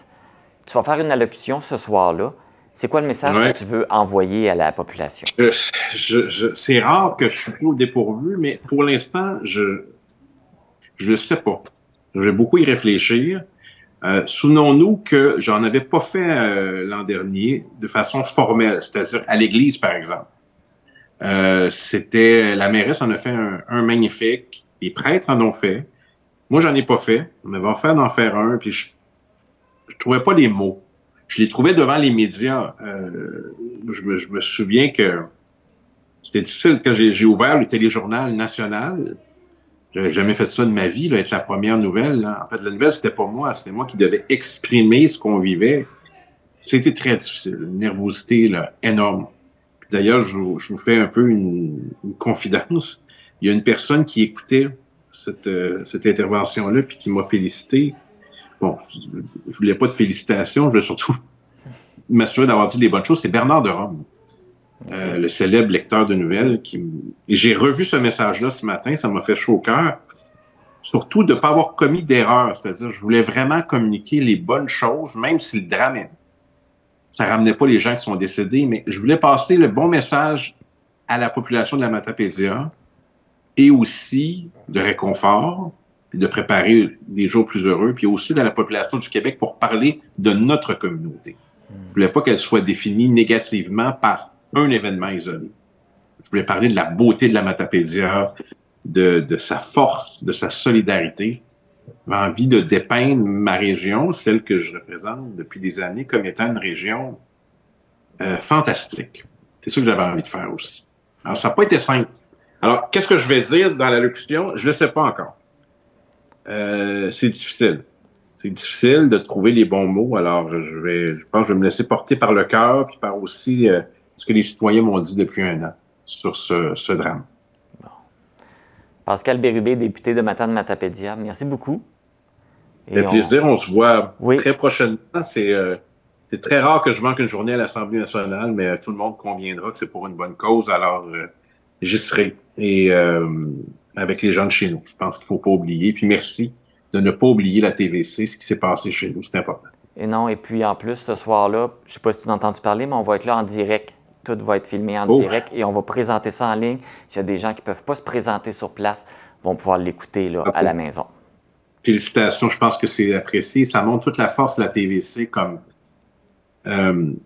Tu vas faire une allocution ce soir-là. C'est quoi le message que tu veux envoyer à la population? C'est rare que je suis pris au dépourvu, mais pour l'instant, je ne sais pas. Je vais beaucoup y réfléchir. Souvenons-nous que j'en avais pas fait l'an dernier de façon formelle, c'est-à-dire à l'église, par exemple. La mairesse en a fait un magnifique. Les prêtres en ont fait. Moi, j'en ai pas fait. On avait offert d'en faire un, puis je trouvais pas les mots. Je les trouvais devant les médias. Je me souviens que c'était difficile quand j'ai ouvert le téléjournal national. J'avais jamais fait ça de ma vie, là, être la première nouvelle. Là. En fait, la nouvelle, c'était pas moi. C'était moi qui devais exprimer ce qu'on vivait. C'était très difficile. Une nervosité là, énorme. D'ailleurs, je vous fais un peu une confidence. Il y a une personne qui écoutait cette intervention-là puis qui m'a félicité. Bon, je voulais pas de félicitations, je voulais surtout m'assurer d'avoir dit les bonnes choses. C'est Bernard de Rome, le célèbre lecteur de nouvelles. Et j'ai revu ce message-là ce matin, ça m'a fait chaud au cœur. Surtout de ne pas avoir commis d'erreur. C'est-à-dire, je voulais vraiment communiquer les bonnes choses, même si le drame, ça ramenait pas les gens qui sont décédés, mais je voulais passer le bon message à la population de la Matapédia et aussi de réconfort, puis de préparer des jours plus heureux, puis aussi de la population du Québec pour parler de notre communauté. Je voulais pas qu'elle soit définie négativement par un événement isolé. Je voulais parler de la beauté de la Matapédia, de sa force, de sa solidarité. J'avais envie de dépeindre ma région, celle que je représente depuis des années, comme étant une région fantastique. C'est ça que j'avais envie de faire aussi. Alors, ça n'a pas été simple. Alors, qu'est-ce que je vais dire dans l'allocution? Je ne le sais pas encore. C'est difficile. C'est difficile de trouver les bons mots. Alors, je pense que je vais me laisser porter par le cœur puis par aussi ce que les citoyens m'ont dit depuis un an sur ce drame. Bon. Pascal Bérubé, député de Matane-Matapédia, merci beaucoup. Ça fait plaisir. On se voit très prochainement. C'est très rare que je manque une journée à l'Assemblée nationale, mais tout le monde conviendra que c'est pour une bonne cause. Alors, j'y serai. Et avec les gens de chez nous. Je pense qu'il ne faut pas oublier. Puis merci de ne pas oublier la TVC, ce qui s'est passé chez nous. C'est important. Et non, et puis en plus, ce soir-là, je ne sais pas si tu as entendu parler, mais on va être là en direct. Tout va être filmé en direct et on va présenter ça en ligne. S'il y a des gens qui ne peuvent pas se présenter sur place, vont pouvoir l'écouter là, à la maison. Félicitations, je pense que c'est apprécié. Ça montre toute la force de la TVC comme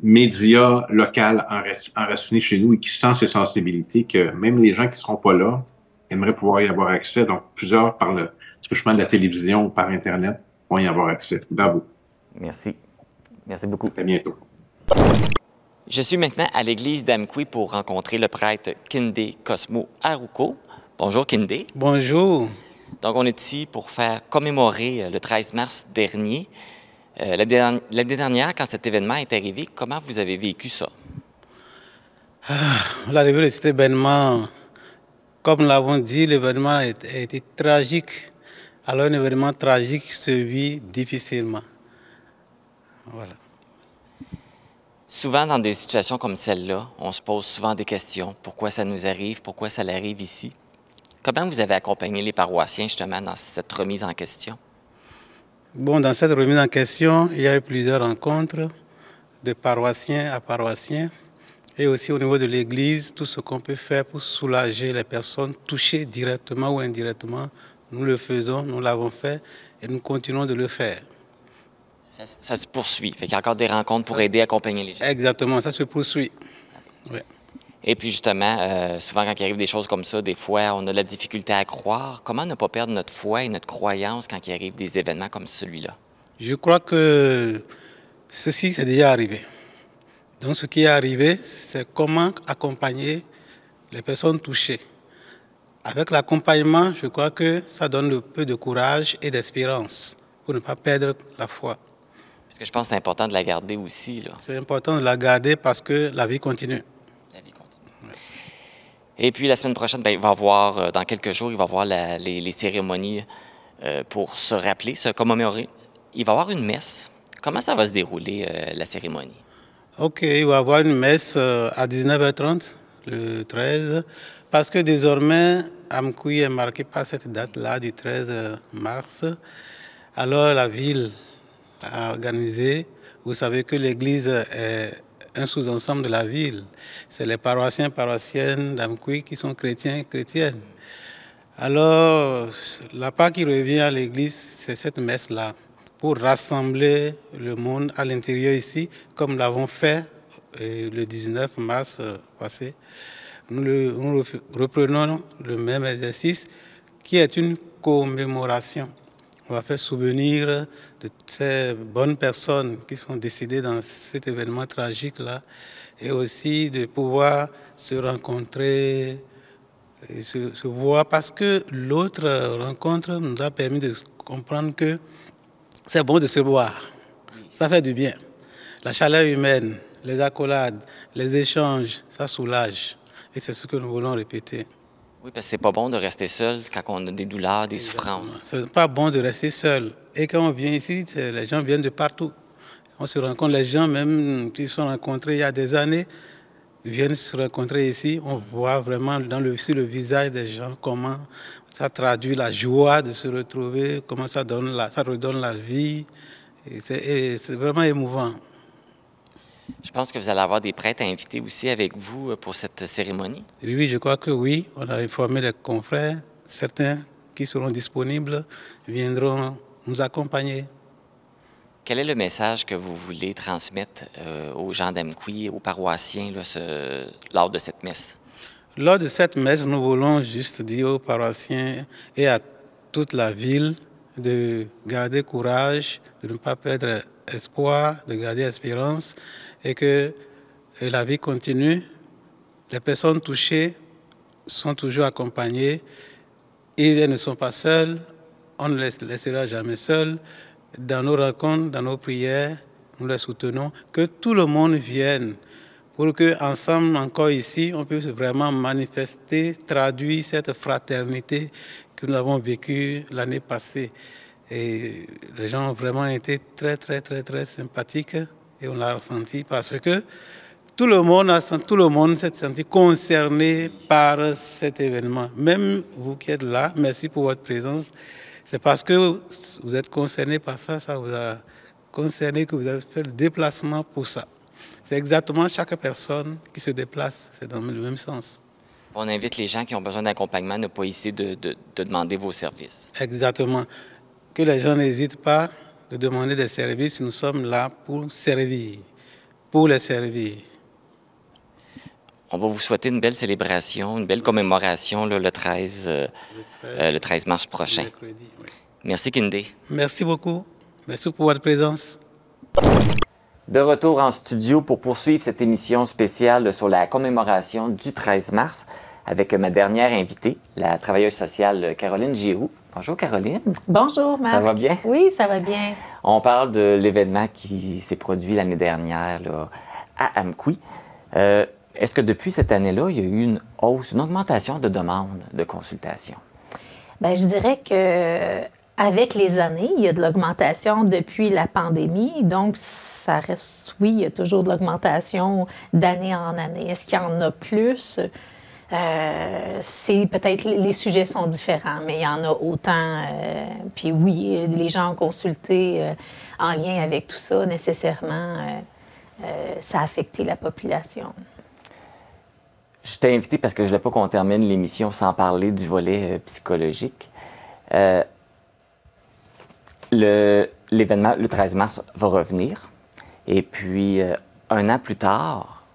média local enraciné chez nous et qui sent ses sensibilités, que même les gens qui ne seront pas là aimeraient pouvoir y avoir accès. Donc, plusieurs, par le truchement de la télévision ou par Internet, vont y avoir accès. Bravo. Merci. Merci beaucoup. À bientôt. Je suis maintenant à l'église d'Amqui pour rencontrer le prêtre Kinde Cosmo Aruko. Bonjour Kinde. Bonjour. Donc on est ici pour faire commémorer le 13 mars dernier. L'année dernière, quand cet événement est arrivé, comment vous avez vécu ça? L'arrivée de cet événement, comme nous l'avons dit, l'événement a été tragique. Alors un événement tragique se vit difficilement. Voilà. Souvent, dans des situations comme celle-là, on se pose souvent des questions. Pourquoi ça nous arrive? Pourquoi ça l'arrive ici? Comment vous avez accompagné les paroissiens, justement, dans cette remise en question? Bon, dans cette remise en question, il y a eu plusieurs rencontres de paroissiens à paroissiens. Et aussi au niveau de l'Église, tout ce qu'on peut faire pour soulager les personnes touchées directement ou indirectement, nous le faisons, nous l'avons fait et nous continuons de le faire. Ça se poursuit. Fait qu'il y a encore des rencontres pour aider à accompagner les gens. Exactement, ça se poursuit. Ouais. Et puis justement, souvent quand il arrive des choses comme ça, des fois, on a de la difficulté à croire. Comment ne pas perdre notre foi et notre croyance quand il arrive des événements comme celui-là? Je crois que ceci, c'est déjà arrivé. Donc ce qui est arrivé, c'est comment accompagner les personnes touchées. Avec l'accompagnement, je crois que ça donne un peu de courage et d'espérance pour ne pas perdre la foi. Parce que je pense que c'est important de la garder aussi. C'est important de la garder parce que la vie continue. La vie continue. Ouais. Et puis la semaine prochaine, il va y avoir, dans quelques jours, il va y avoir les cérémonies pour se rappeler, se commémorer. Il va y avoir une messe. Comment ça va se dérouler, la cérémonie? OK, il va y avoir une messe à 19h30, le 13, parce que désormais, Amqui est marqué par cette date-là, du 13 mars. Alors la ville a organisé, vous savez que l'église est un sous-ensemble de la ville. C'est les paroissiens, paroissiennes d'Amqui qui sont chrétiens et chrétiennes. Alors, la part qui revient à l'église, c'est cette messe-là, pour rassembler le monde à l'intérieur ici, comme nous l'avons fait le 19 mars passé. Nous reprenons le même exercice qui est une commémoration. On va faire souvenir de ces bonnes personnes qui sont décédées dans cet événement tragique-là et aussi de pouvoir se rencontrer et se voir parce que l'autre rencontre nous a permis de comprendre que c'est bon de se voir. Ça fait du bien. La chaleur humaine, les accolades, les échanges, ça soulage. Et c'est ce que nous voulons répéter. Oui, parce que c'est pas bon de rester seul quand on a des douleurs, des souffrances. C'est pas bon de rester seul. Et quand on vient ici, les gens viennent de partout. On se rencontre, les gens même qui se sont rencontrés il y a des années, viennent se rencontrer ici. On voit vraiment sur le visage des gens comment ça traduit la joie de se retrouver, comment ça redonne la vie. Et c'est vraiment émouvant. Je pense que vous allez avoir des prêtres invités aussi avec vous pour cette cérémonie. Oui, je crois que oui. On a informé les confrères. Certains qui seront disponibles viendront nous accompagner. Quel est le message que vous voulez transmettre aux gens d'Amqui, aux paroissiens lors de cette messe? Lors de cette messe, nous voulons juste dire aux paroissiens et à toute la ville de garder courage, de ne pas perdre espoir, de garder espérance et que la vie continue. Les personnes touchées sont toujours accompagnées. Elles ne sont pas seules. On ne les laissera jamais seules. Dans nos rencontres, dans nos prières, nous les soutenons. Que tout le monde vienne pour qu'ensemble, encore ici, on puisse vraiment manifester, traduire cette fraternité que nous avons vécue l'année passée. Et les gens ont vraiment été très, très, très, très sympathiques et on l'a ressenti parce que tout le monde s'est senti concerné par cet événement. Même vous qui êtes là, merci pour votre présence. C'est parce que vous êtes concerné par ça, ça vous a concerné que vous avez fait le déplacement pour ça. C'est exactement chaque personne qui se déplace, c'est dans le même sens. On invite les gens qui ont besoin d'accompagnement à ne pas hésiter de demander vos services. Exactement. Que les gens n'hésitent pas de demander des services. Nous sommes là pour servir, pour les servir. On va vous souhaiter une belle célébration, une belle commémoration là, le 13 mars prochain. Mercredi, oui. Merci, Kindé. Merci beaucoup. Merci pour votre présence. De retour en studio pour poursuivre cette émission spéciale sur la commémoration du 13 mars avec ma dernière invitée, la travailleuse sociale Caroline Giroux. Bonjour, Caroline. Bonjour, Marc. Ça va bien? Oui, ça va bien. On parle de l'événement qui s'est produit l'année dernière là, à Amqui. Est-ce que depuis cette année-là, il y a eu une hausse, une augmentation de demandes de consultation? Bien, je dirais que avec les années, il y a de l'augmentation depuis la pandémie. Donc, ça reste, oui, il y a toujours de l'augmentation d'année en année. Est-ce qu'il y en a plus? C'est peut-être les sujets sont différents, mais il y en a autant. Puis oui, les gens ont consulté en lien avec tout ça, nécessairement, ça a affecté la population. Je t'ai invité parce que je ne voulais pas qu'on termine l'émission sans parler du volet psychologique. L'événement, le 13 mars, va revenir. Et puis, un an plus tard,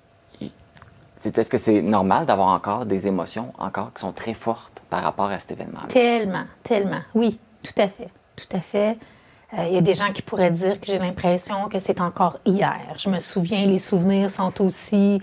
est-ce que c'est normal d'avoir encore des émotions qui sont très fortes par rapport à cet événement-là? Tellement, tellement. Oui, tout à fait. Tout à fait. Il y a des gens qui pourraient dire que j'ai l'impression que c'est encore hier. Je me souviens, les souvenirs sont aussi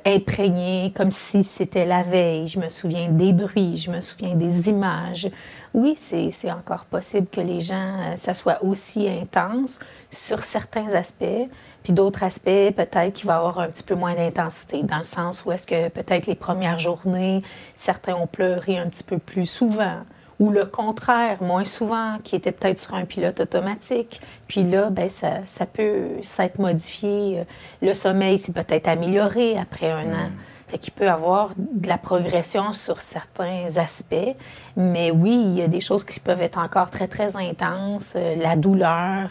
imprégnés, comme si c'était la veille. Je me souviens des bruits, je me souviens des images. Oui, c'est encore possible que les gens, ça soit aussi intense sur certains aspects, puis d'autres aspects, peut-être qu'il va y avoir un petit peu moins d'intensité, dans le sens où est-ce que peut-être les premières journées, certains ont pleuré un petit peu plus souvent, ou le contraire, moins souvent, qui était peut-être sur un pilote automatique. Puis là, bien, ça peut s'être modifié. Le sommeil s'est peut-être amélioré après un an. Fait qu'il peut y avoir de la progression sur certains aspects. Mais oui, il y a des choses qui peuvent être encore très, très intenses. La douleur,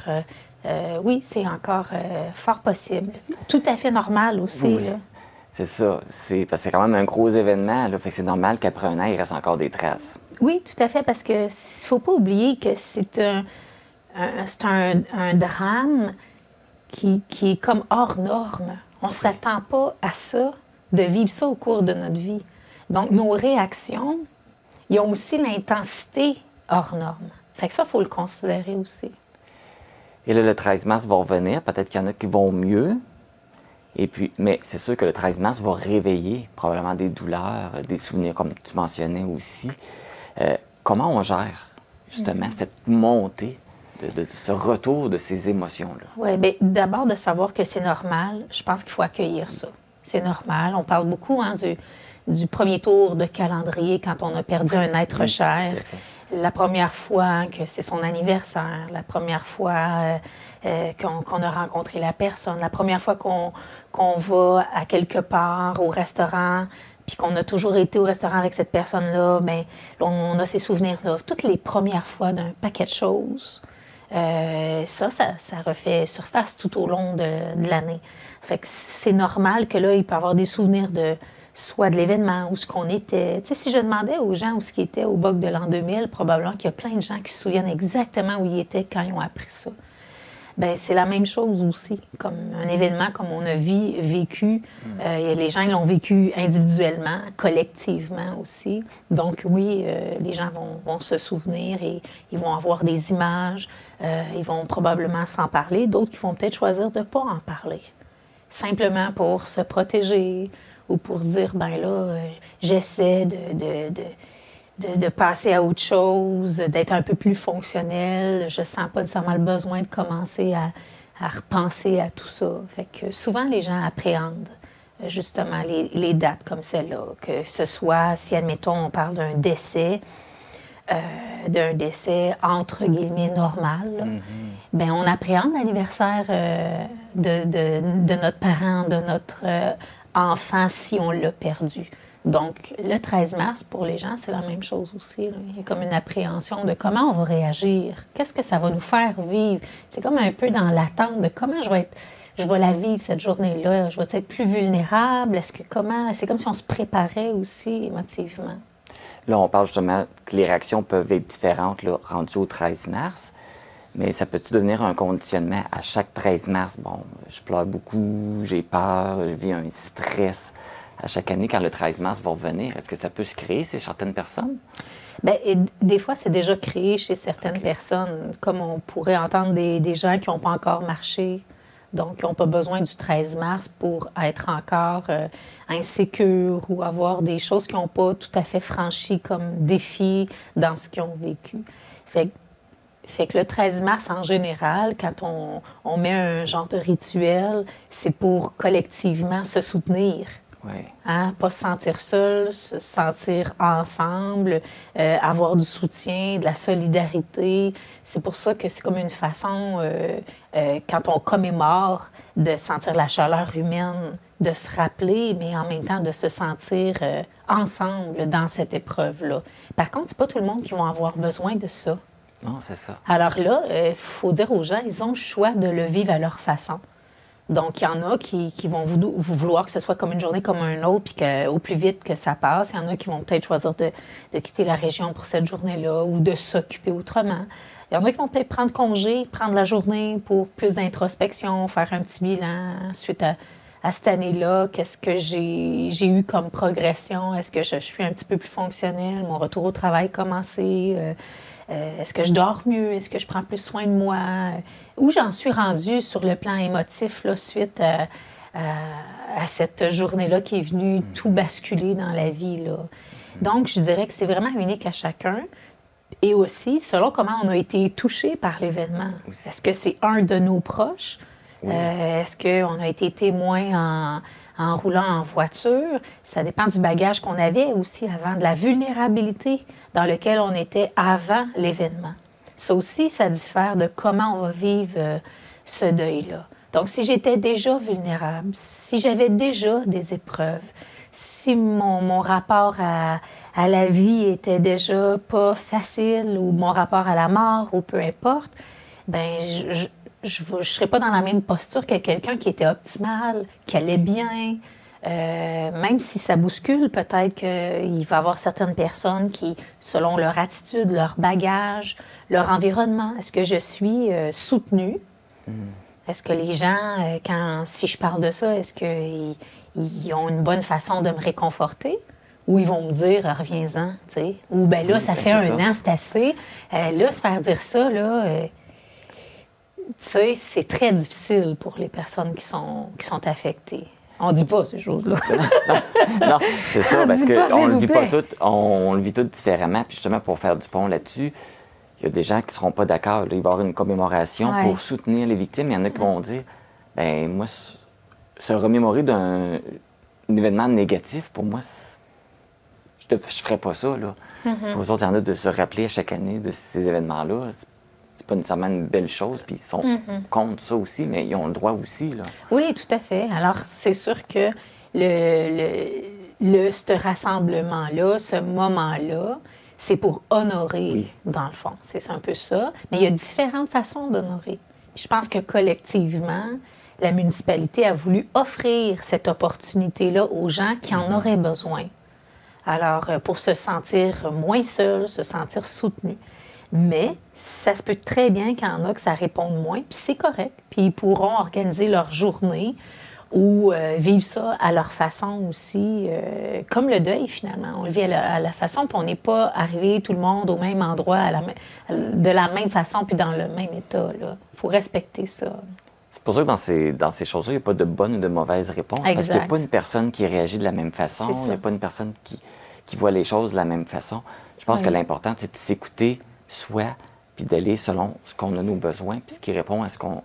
oui, c'est encore fort possible. Tout à fait normal aussi. Oui. Là. C'est ça. Parce que c'est quand même un gros événement. Là, fait que c'est normal qu'après un an, il reste encore des traces. Oui, tout à fait, parce que faut pas oublier que c'est un drame qui est comme hors norme. On ne s'attend pas à ça, de vivre ça au cours de notre vie. Donc, nos réactions, ils ont aussi l'intensité hors norme. Fait que ça, il faut le considérer aussi. Et là, le 13 mars va revenir. Peut-être qu'il y en a qui vont mieux. Et puis, mais c'est sûr que le 13 mars va réveiller probablement des douleurs, des souvenirs, comme tu mentionnais aussi. Comment on gère justement cette montée de ce retour de ces émotions-là? Oui, bien, d'abord de savoir que c'est normal, je pense qu'il faut accueillir ça. C'est normal. On parle beaucoup du premier tour de calendrier quand on a perdu un être cher. La première fois que c'est son anniversaire, la première fois qu'on a rencontré la personne, la première fois qu'on va à quelque part, au restaurant, puis qu'on a toujours été au restaurant avec cette personne-là, bien, on a ces souvenirs-là. Toutes les premières fois d'un paquet de choses, ça refait surface tout au long de l'année. Fait que c'est normal que là, il peut y avoir des souvenirs soit de l'événement, où ce qu'on était. Tu sais, si je demandais aux gens où ce qu'ils étaient au BOC de l'an 2000, probablement qu'il y a plein de gens qui se souviennent exactement où ils étaient quand ils ont appris ça. Bien, c'est la même chose aussi, comme un événement comme on a vécu. Les gens l'ont vécu individuellement, collectivement aussi. Donc oui, les gens vont se souvenir et ils vont avoir des images. Ils vont probablement s'en parler. D'autres qui vont peut-être choisir de ne pas en parler. Simplement pour se protéger ou pour se dire, ben là, j'essaie de passer à autre chose, d'être un peu plus fonctionnel. Je ne sens pas nécessairement le besoin de commencer à repenser à tout ça. Fait que souvent, les gens appréhendent justement les dates comme celle-là. Que ce soit, si, admettons, on parle d'un décès entre guillemets normal, bien, on appréhende l'anniversaire de notre parent, de notre enfant si on l'a perdu. Donc, le 13 mars, pour les gens, c'est la même chose aussi. Là. Il y a comme une appréhension de comment on va réagir. Qu'est-ce que ça va nous faire vivre? C'est comme un peu dans l'attente de comment je vais la vivre, cette journée-là. Je vais être plus vulnérable? C'est comme si on se préparait aussi émotivement. Là, on parle justement que les réactions peuvent être différentes, là, rendues au 13 mars. Mais ça peut-tu devenir un conditionnement à chaque 13 mars? Bon, je pleure beaucoup, j'ai peur, je vis un stress à chaque année quand le 13 mars va revenir. Est-ce que ça peut se créer chez certaines personnes? Bien, des fois, c'est déjà créé chez certaines personnes, comme on pourrait entendre des gens qui n'ont pas encore marché, donc qui n'ont pas besoin du 13 mars pour être encore insécures ou avoir des choses qu'ils n'ont pas tout à fait franchies comme défis dans ce qu'ils ont vécu. Fait que le 13 mars, en général, quand on met un genre de rituel, c'est pour collectivement se soutenir. Oui. Hein? Pas se sentir seul, se sentir ensemble, avoir du soutien, de la solidarité. C'est pour ça que c'est comme une façon, quand on commémore, de sentir la chaleur humaine, de se rappeler, mais en même temps de se sentir ensemble dans cette épreuve-là. Par contre, c'est pas tout le monde qui va avoir besoin de ça. Non, c'est ça. Alors là, il faut dire aux gens, ils ont le choix de le vivre à leur façon. Donc, il y en a qui vont vouloir que ce soit comme une journée comme un autre, puis qu'au plus vite que ça passe. Il y en a qui vont peut-être choisir de quitter la région pour cette journée-là ou de s'occuper autrement. Il y en a qui vont peut-être prendre congé, prendre la journée pour plus d'introspection, faire un petit bilan suite à cette année-là. Qu'est-ce que j'ai eu comme progression? Est-ce que je suis un petit peu plus fonctionnelle? Mon retour au travail a commencé? Est-ce que je dors mieux? Est-ce que je prends plus soin de moi? Où j'en suis rendue sur le plan émotif là, suite à cette journée-là qui est venue tout basculer dans la vie, là. Donc, je dirais que c'est vraiment unique à chacun. Et aussi, selon comment on a été touché par l'événement. Est-ce que c'est un de nos proches? Oui. Est-ce qu'on a été témoin en roulant en voiture? Ça dépend du bagage qu'on avait aussi avant, de la vulnérabilité dans laquelle on était avant l'événement. Ça aussi, ça diffère de comment on va vivre ce deuil-là. Donc, si j'étais déjà vulnérable, si j'avais déjà des épreuves, si mon rapport à la vie était déjà pas facile ou mon rapport à la mort ou peu importe, bien, je ne serais pas dans la même posture que quelqu'un qui était optimal, qui allait bien. Même si ça bouscule, peut-être qu'il va y avoir certaines personnes qui, selon leur attitude, leur bagage, leur environnement, est-ce que je suis soutenue? Est-ce que les gens, si je parle de ça, est-ce qu'ils ont une bonne façon de me réconforter? Ou ils vont me dire, reviens-en, tu sais. Ou bien là, ça fait un an, c'est assez. Là, se faire dire ça, là... tu sais, c'est très difficile pour les personnes qui sont affectées. On ne dit pas ces choses-là. non, c'est ça, parce qu'on le vit pas tout, on le vit tout différemment. Puis justement, pour faire du pont là-dessus, il y a des gens qui ne seront pas d'accord. Il va y avoir une commémoration pour soutenir les victimes. Il y en a qui vont dire, bien, moi, se remémorer d'un événement négatif, pour moi, je ne ferais pas ça, là. Pour eux autres, il y en a de se rappeler à chaque année de ces événements-là. C'est pas nécessairement une belle chose, puis ils sont contre ça aussi, mais ils ont le droit aussi, là. Oui, tout à fait. Alors, c'est sûr que ce rassemblement-là, ce moment-là, c'est pour honorer, dans le fond. C'est un peu ça. Mais il y a différentes façons d'honorer. Je pense que collectivement, la municipalité a voulu offrir cette opportunité-là aux gens qui en auraient besoin. Alors, pour se sentir moins seul, se sentir soutenu. Mais ça se peut très bien qu'il y en a que ça réponde moins, puis c'est correct. Puis ils pourront organiser leur journée ou vivre ça à leur façon aussi, comme le deuil finalement. On le vit à la façon, puis on n'est pas arrivé tout le monde au même endroit, de la même façon, puis dans le même état. Il faut respecter ça. C'est pour ça que dans ces choses-là, il n'y a pas de bonne ou de mauvaise réponse. Exact. Parce qu'il n'y a pas une personne qui réagit de la même façon, il n'y a pas une personne qui voit les choses de la même façon. Je pense que l'important, c'est de s'écouter soi, puis d'aller selon ce qu'on a nos besoins, puis ce qui répond à ce qu'on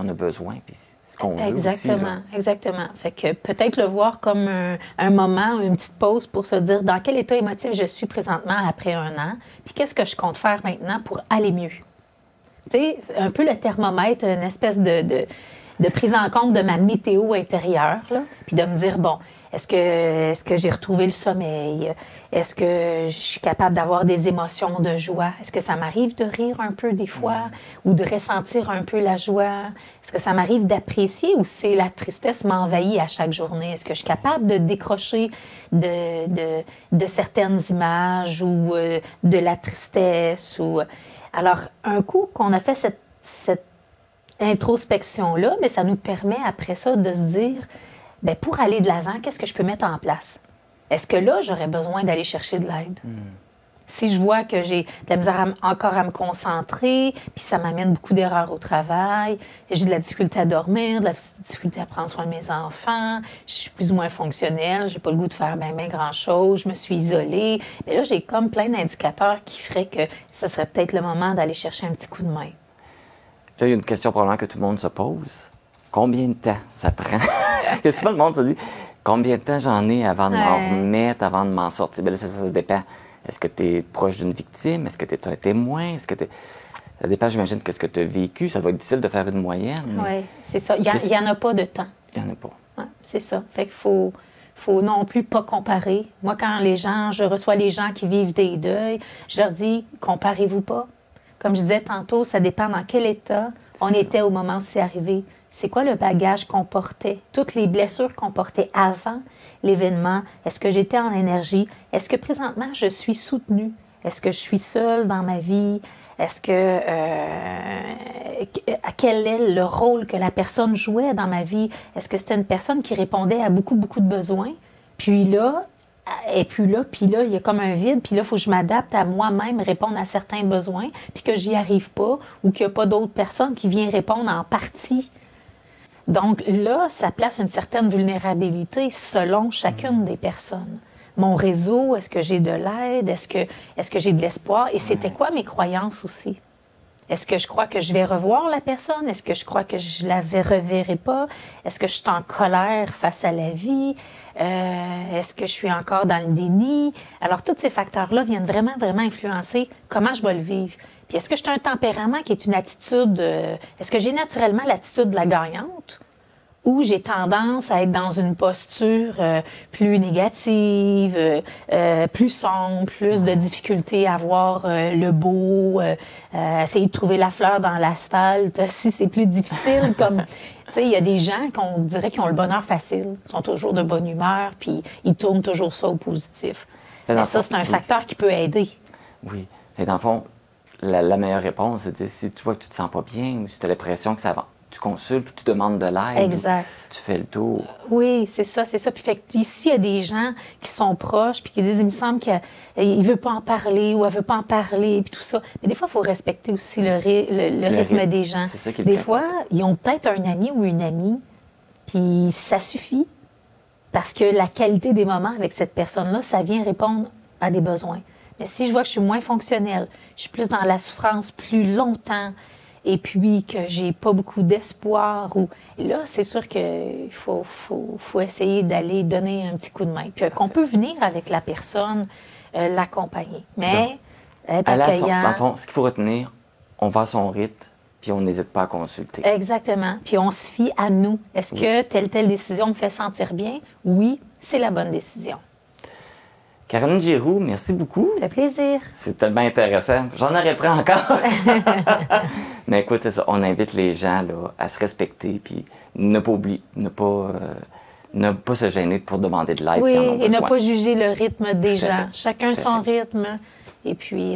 a besoin, puis ce qu'on veut aussi. Exactement. Fait que peut-être le voir comme un moment, une petite pause pour se dire dans quel état émotif je suis présentement après un an, puis qu'est-ce que je compte faire maintenant pour aller mieux. Tu sais, un peu le thermomètre, une espèce de prise en compte de ma météo intérieure, là, puis de me dire, bon, Est-ce que j'ai retrouvé le sommeil? Est-ce que je suis capable d'avoir des émotions de joie? Est-ce que ça m'arrive de rire un peu des fois ou de ressentir un peu la joie? Est-ce que ça m'arrive d'apprécier ou c'est la tristesse m'envahit à chaque journée? Est-ce que je suis capable de décrocher de certaines images ou de la tristesse? Alors, un coup qu'on a fait cette introspection-là, mais ça nous permet après ça de se dire, bien, pour aller de l'avant, qu'est-ce que je peux mettre en place? Est-ce que là, j'aurais besoin d'aller chercher de l'aide? Si je vois que j'ai de la misère encore à me concentrer, puis ça m'amène beaucoup d'erreurs au travail, j'ai de la difficulté à dormir, de la difficulté à prendre soin de mes enfants, je suis plus ou moins fonctionnelle, j'ai pas le goût de faire bien grand-chose, je me suis isolée. Mais là, j'ai comme plein d'indicateurs qui feraient que ce serait peut-être le moment d'aller chercher un petit coup de main. Là, il y a une question probablement que tout le monde se pose. Combien de temps ça prend? Parce que souvent, le monde se dit, combien de temps j'en ai avant de m'en remettre, avant de m'en sortir? Bien là, ça dépend. Est-ce que tu es proche d'une victime? Est-ce que tu es un témoin? Est-ce que ça dépend, j'imagine, de ce que tu as vécu. Ça doit être difficile de faire une moyenne. Oui, c'est ça. Il n'y en a pas de temps. Il n'y en a pas. Ouais, c'est ça. Fait qu'il faut non plus pas comparer. Moi, quand je reçois les gens qui vivent des deuils, je leur dis, comparez-vous pas. Comme je disais tantôt, ça dépend dans quel état on était au moment où c'est arrivé. C'est quoi le bagage qu'on portait? Toutes les blessures qu'on portait avant l'événement. Est-ce que j'étais en énergie? Est-ce que présentement, je suis soutenue? Est-ce que je suis seule dans ma vie? Est-ce que... quel est le rôle que la personne jouait dans ma vie? Est-ce que c'était une personne qui répondait à beaucoup, beaucoup de besoins? Puis là, il y a comme un vide, puis là, il faut que je m'adapte à moi-même, répondre à certains besoins, puis que j'y arrive pas, ou qu'il n'y a pas d'autres personnes qui viennent répondre en partie. Donc là, ça place une certaine vulnérabilité selon chacune des personnes. Mon réseau, est-ce que j'ai de l'aide? Est-ce que j'ai de l'espoir? Et c'était quoi mes croyances aussi? Est-ce que je crois que je vais revoir la personne? Est-ce que je crois que je la reverrai pas? Est-ce que je suis en colère face à la vie? Est-ce que je suis encore dans le déni? Alors, tous ces facteurs-là viennent vraiment, vraiment influencer comment je vais le vivre. Puis, est-ce que j'ai un tempérament qui est une attitude... est-ce que j'ai naturellement l'attitude de la gagnante? Ou j'ai tendance à être dans une posture plus négative, plus sombre, plus de difficulté à voir le beau, essayer de trouver la fleur dans l'asphalte. Si c'est plus difficile, comme... Tu sais, il y a des gens qu'on dirait qui ont le bonheur facile, sont toujours de bonne humeur, puis ils tournent toujours ça au positif. Mais ça, c'est un facteur qui peut aider. Oui. Et dans le fond, la meilleure réponse, c'est de dire, si tu vois que tu te sens pas bien ou si tu as l'impression que ça va... Tu consultes, tu demandes de l'aide. Exact. Tu fais le tour. Oui, c'est ça, c'est ça. Puis fait ici, il y a des gens qui sont proches puis qui disent, il me semble qu'il ne veut pas en parler ou elle ne veut pas en parler, puis tout ça. Mais des fois, il faut respecter aussi le rythme des gens. C'est ça qui est des fois, ils ont peut-être un ami ou une amie, puis ça suffit parce que la qualité des moments avec cette personne-là, ça vient répondre à des besoins. Mais si je vois que je suis moins fonctionnelle, je suis plus dans la souffrance plus longtemps, et puis que j'ai pas beaucoup d'espoir. Là, c'est sûr qu'il faut essayer d'aller donner un petit coup de main. Puis qu'on peut venir avec la personne, l'accompagner. Mais être accueillant... Dans le fond, ce qu'il faut retenir, on va à son rythme, puis on n'hésite pas à consulter. Exactement. Puis on se fie à nous. Est-ce que telle décision me fait sentir bien? Oui, c'est la bonne décision. Caroline Giroux, merci beaucoup. Ça fait plaisir. C'est tellement intéressant. J'en aurais pris encore. Mais écoute, c'est ça, on invite les gens là, à se respecter puis ne pas oublier, ne pas se gêner pour demander de l'aide s'ils en ont besoin. Et ne pas juger le rythme des gens. Chacun son fait. rythme. Et puis,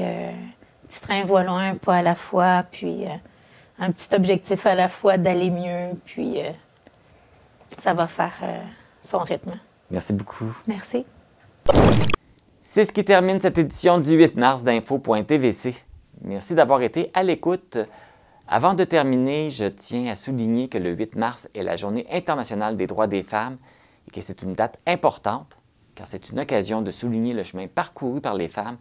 petit train va loin, un pas à la fois, puis un petit objectif à la fois d'aller mieux, puis ça va faire son rythme. Merci beaucoup. Merci. C'est ce qui termine cette édition du 8 mars d'Info.tvc. Merci d'avoir été à l'écoute. Avant de terminer, je tiens à souligner que le 8 mars est la Journée internationale des droits des femmes et que c'est une date importante car c'est une occasion de souligner le chemin parcouru par les femmes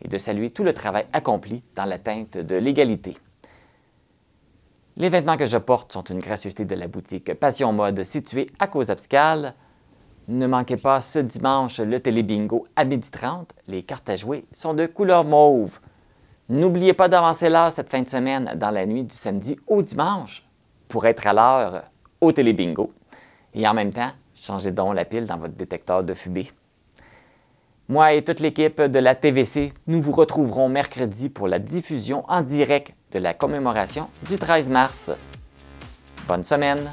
et de saluer tout le travail accompli dans l'atteinte de l'égalité. Les vêtements que je porte sont une gracieuseté de la boutique Passion Mode située à Causa-Piscale. Ne manquez pas ce dimanche le télébingo à 12h30. Les cartes à jouer sont de couleur mauve. N'oubliez pas d'avancer l'heure cette fin de semaine dans la nuit du samedi au dimanche pour être à l'heure au télébingo. Et en même temps, Changez donc la pile dans votre détecteur de fumée. Moi et toute l'équipe de la TVC, nous vous retrouverons mercredi pour la diffusion en direct de la commémoration du 13 mars. Bonne semaine!